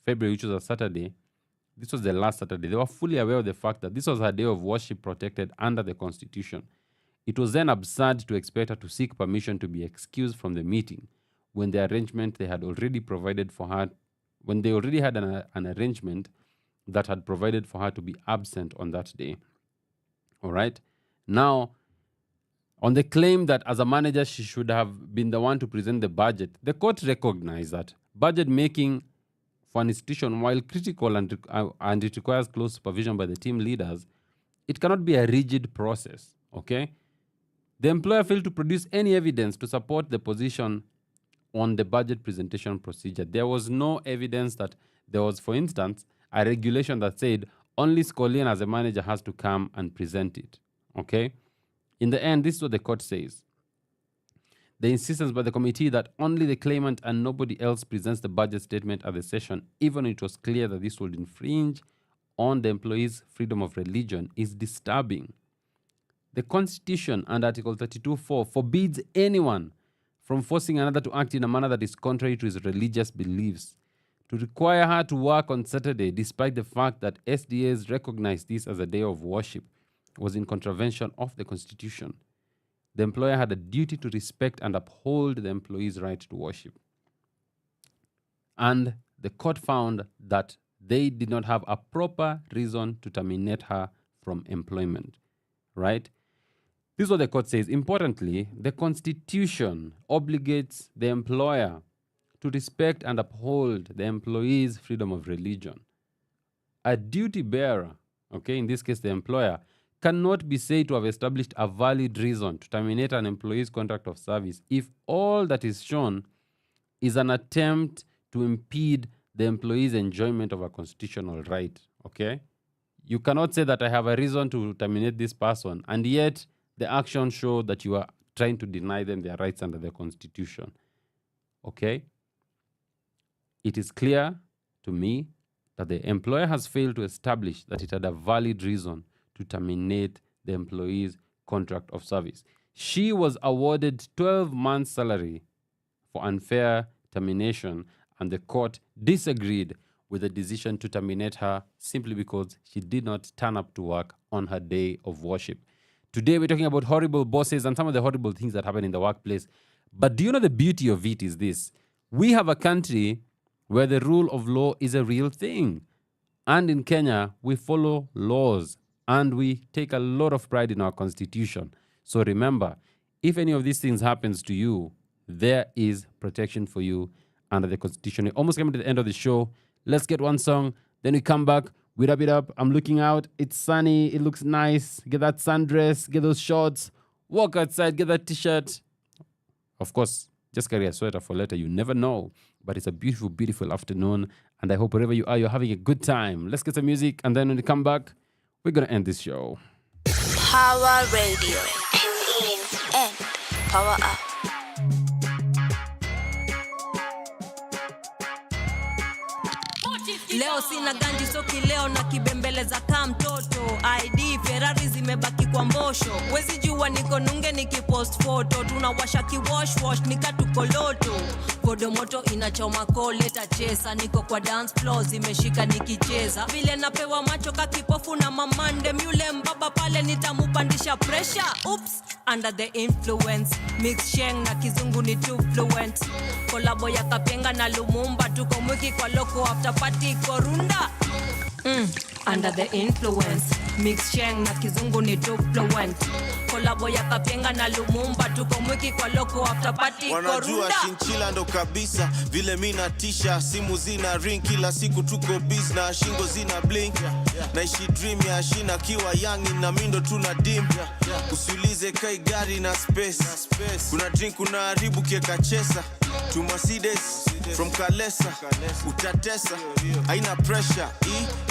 S3: February, which was a Saturday, this was the last Saturday, they were fully aware of the fact that this was her day of worship protected under the Constitution. It was then absurd to expect her to seek permission to be excused from the meeting when the arrangement they had already provided for her, when they already had an arrangement that had provided for her to be absent on that day. All right? Now, on the claim that as a manager she should have been the one to present the budget, the court recognized that budget making for an institution, while critical and it requires close supervision by the team leaders, it cannot be a rigid process, okay? The employer failed to produce any evidence to support the position on the budget presentation procedure. There was no evidence that there was, for instance, a regulation that said only Scolin as a manager has to come and present it, okay? In the end, this is what the court says. The insistence by the committee that only the claimant and nobody else presents the budget statement at the session, even when it was clear that this would infringe on the employee's freedom of religion, is disturbing. The Constitution and Article 32(4) forbids anyone from forcing another to act in a manner that is contrary to his religious beliefs. To require her to work on Saturday, despite the fact that SDAs recognize this as a day of worship, was in contravention of the Constitution. The employer had a duty to respect and uphold the employee's right to worship. And the court found that they did not have a proper reason to terminate her from employment, right? This is what the court says. Importantly, the Constitution obligates the employer to respect and uphold the employee's freedom of religion. A duty bearer, okay, in this case the employer, cannot be said to have established a valid reason to terminate an employee's contract of service if all that is shown is an attempt to impede the employee's enjoyment of a constitutional right, okay? You cannot say that I have a reason to terminate this person, and yet the actions show that you are trying to deny them their rights under the Constitution, okay? it is clear to me that the employer has failed to establish that it had a valid reason to terminate the employee's contract of service. She was awarded 12 months' salary for unfair termination, and the court disagreed with the decision to terminate her simply because she did not turn up to work on her day of worship. Today, we're talking about horrible bosses and some of the horrible things that happen in the workplace. But do you know the beauty of it is this? We have a country where the rule of law is a real thing. And in Kenya, we follow laws and we take a lot of pride in our constitution. So remember, if any of these things happens to you, there is protection for you under the constitution. We're almost coming to the end of the show. Let's get one song, then we come back. We wrap it up. I'm looking out. It's sunny. It looks nice. Get that sundress. Get those shorts. Walk outside. Get that t-shirt. Of course, just carry a sweater for later. You never know. But it's a beautiful, beautiful afternoon. And I hope wherever you are, you're having a good time. Let's get some music. And then when we come back, we're going to end this show.
S4: Power Radio. Tune in and power up.
S17: Leo sina ganji soki leo na kibembeleza kama mtoto. ID Ferrari zimebaki kwa mbosho. Wezi jua niko nunge nikipost photo. Tunawasha kiwash nikatuko-loto. Kodo moto inachoma koleta chesa. Niko kwa dance floor zimeshika nikicheza. Vile napewa macho kakipofu na mamande. Mule mbaba pale nitamupandisha pressure. Oops, under the influence. Mix sheng na kizungu ni too fluent. Kolabo ya Kapenga na Lumumba. Tuko mwiki kwa loko after party korunda. Under the influence. Mix sheng na kizungu ni too fluent. Kolabo ya Kapenga na Lumumba. Tuko mwiki kwa loko after party korunda.
S18: Wanajua shinchila ndo kabisa. Vile mina tisha. Simu zina ring kila siku tuko busy. Na shingo zina blink. Naishi dream ya shina kiwa young na mindo tuna dim. Usiulize kai gari na space. Kuna drink kuna haribu kieka chesa. To Mercedes from Kalesa. Utatesa. Haina pressure.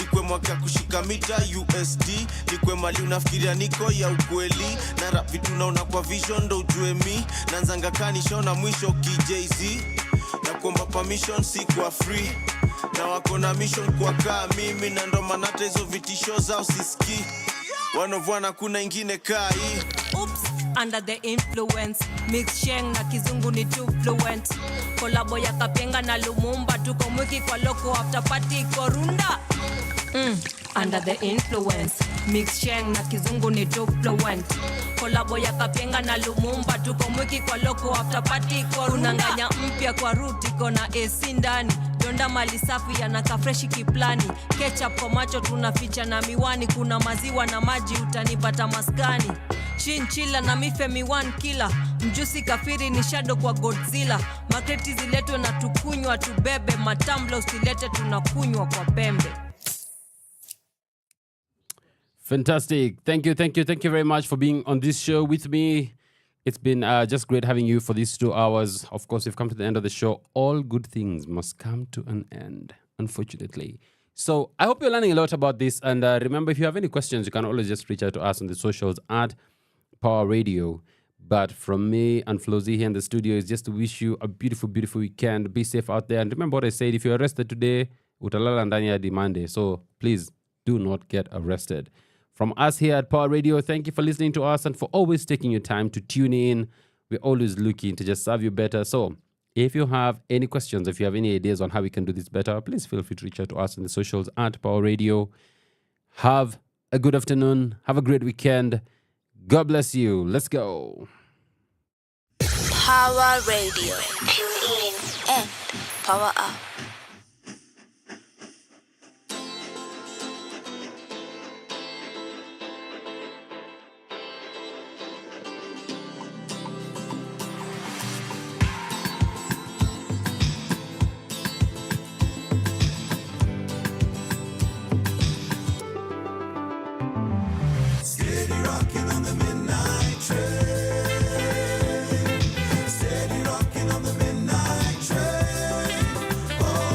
S18: Ikwe mwaka kushika mita USD. Ikwe mali unafikiria niko ya ukweli. Na rap vitu naona kwa vision ndo ujue mi. Nanzanga kanishona mwisho KJZ. Na kuomba permission si kwa free. Na wako na mission kwa kaa mimi. Na ndo manata hizo vitisho zao sisiki. Wanovwana kuna ingine kaa hii.
S17: Oops, under the influence. Mix sheng na kizungu ni too fluent. Kolabo ya Kapenga na Lumumba. Tuko mwiki kwa loko after party korunda. Under the influence. Mix sheng na kizungu ni too fluent. Kolabo ya Kapenga na Lumumba. Tuko mwiki kwa loko after party korunda. Nganya mpya kwa root iko na AC ndani. Donda mali safi yanaka freshi kiplani. Ketchup kwa macho tunaficha na miwani. Kuna maziwa na maji utanipata maskani. Chinchila na mife miwan killer. Mjusi kafiri ni shadow kwa Godzilla. Makreti ziletwe na tukunywa tubebe. Matamblo usilete tunakunywa kwa pembe.
S3: Fantastic. Thank you very much for being on this show with me. It's been just great having you for these 2 hours. Of course, we've come to the end of the show. All good things must come to an end, unfortunately. So I hope you're learning a lot about this. And remember, if you have any questions, you can always just reach out to us on the socials at Power Radio. But from me and Flozy here in the studio is just to wish you a beautiful, beautiful weekend. Be safe out there. And remember what I said, if you're arrested today, utalala ndani ya demande. So please do not get arrested. From us here at Power Radio, thank you for listening to us and for always taking your time to tune in. We're always looking to just serve you better. So if you have any questions, if you have any ideas on how we can do this better, please feel free to reach out to us on the socials at Power Radio. Have a good afternoon. Have a great weekend. God bless you. Let's go.
S4: Power Radio. Tune in and power up.
S1: Oh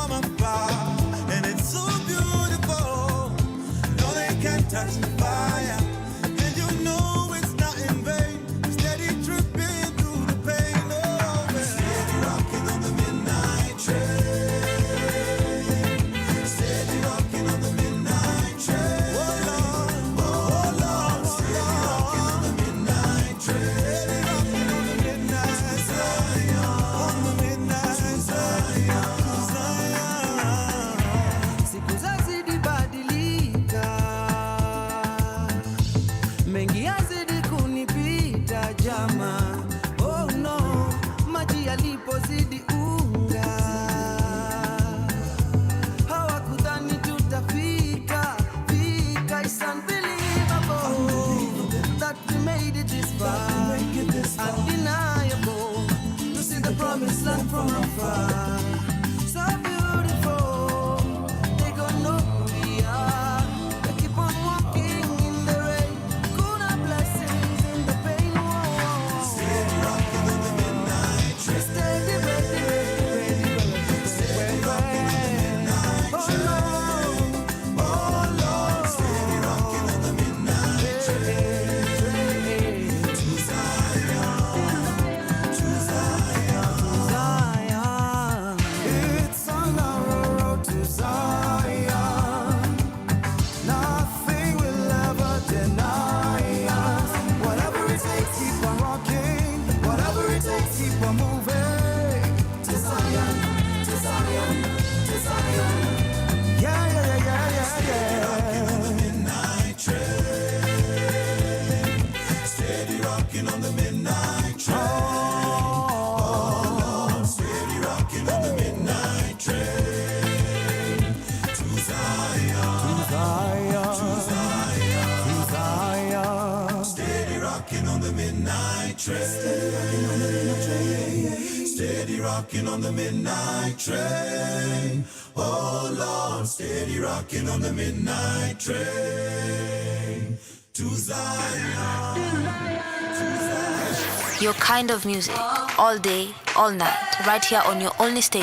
S1: from afar, and it's so beautiful. No, they can't touch the fire, and you know it's not in vain. Steady tripping through the pain. Oh, man. Steady rocking on the midnight train. Steady rocking on the midnight train. Oh Lord, oh Lord, steady rocking on the midnight train. Steady rocking on the midnight train. On the midnight train.
S19: Siku zazidi badilika, mengi yazidi kunipita jama. Oh no, maji yalipozidi unga, hawakudhani tutafika. It's unbelievable that we made it this far. Undeniable to see the promised land from afar. So beautiful, they gon' know who we are. They keep on walking in the rain. Kuna blessings in the pain. Whoa.
S1: Steady rocking on the midnight train.
S19: Steady, ready, ready, ready.
S1: Steady rocking on the midnight train. Oh Lord, steady rocking on the midnight train. To Zion, to Zion, to Zion. It's on our road to Zion. Nothing will ever deny us. Whatever it takes, keep on rocking. Whatever it takes, keep on moving. To Zion, to Zion, to Zion. Yeah, yeah, yeah, yeah, yeah, yeah. Rocking on the midnight train. Steady rocking on the midnight train. Oh Lord, steady rocking on the midnight train. To Zion, to Zion, to Zion, to Zion. Steady rocking on the midnight train. Steady rocking on the midnight train. Steady rocking on the midnight train. Oh Lord, steady rocking on the midnight train. To Zion, to Zion.
S4: Your kind of music, all day, all night, right here on your only station.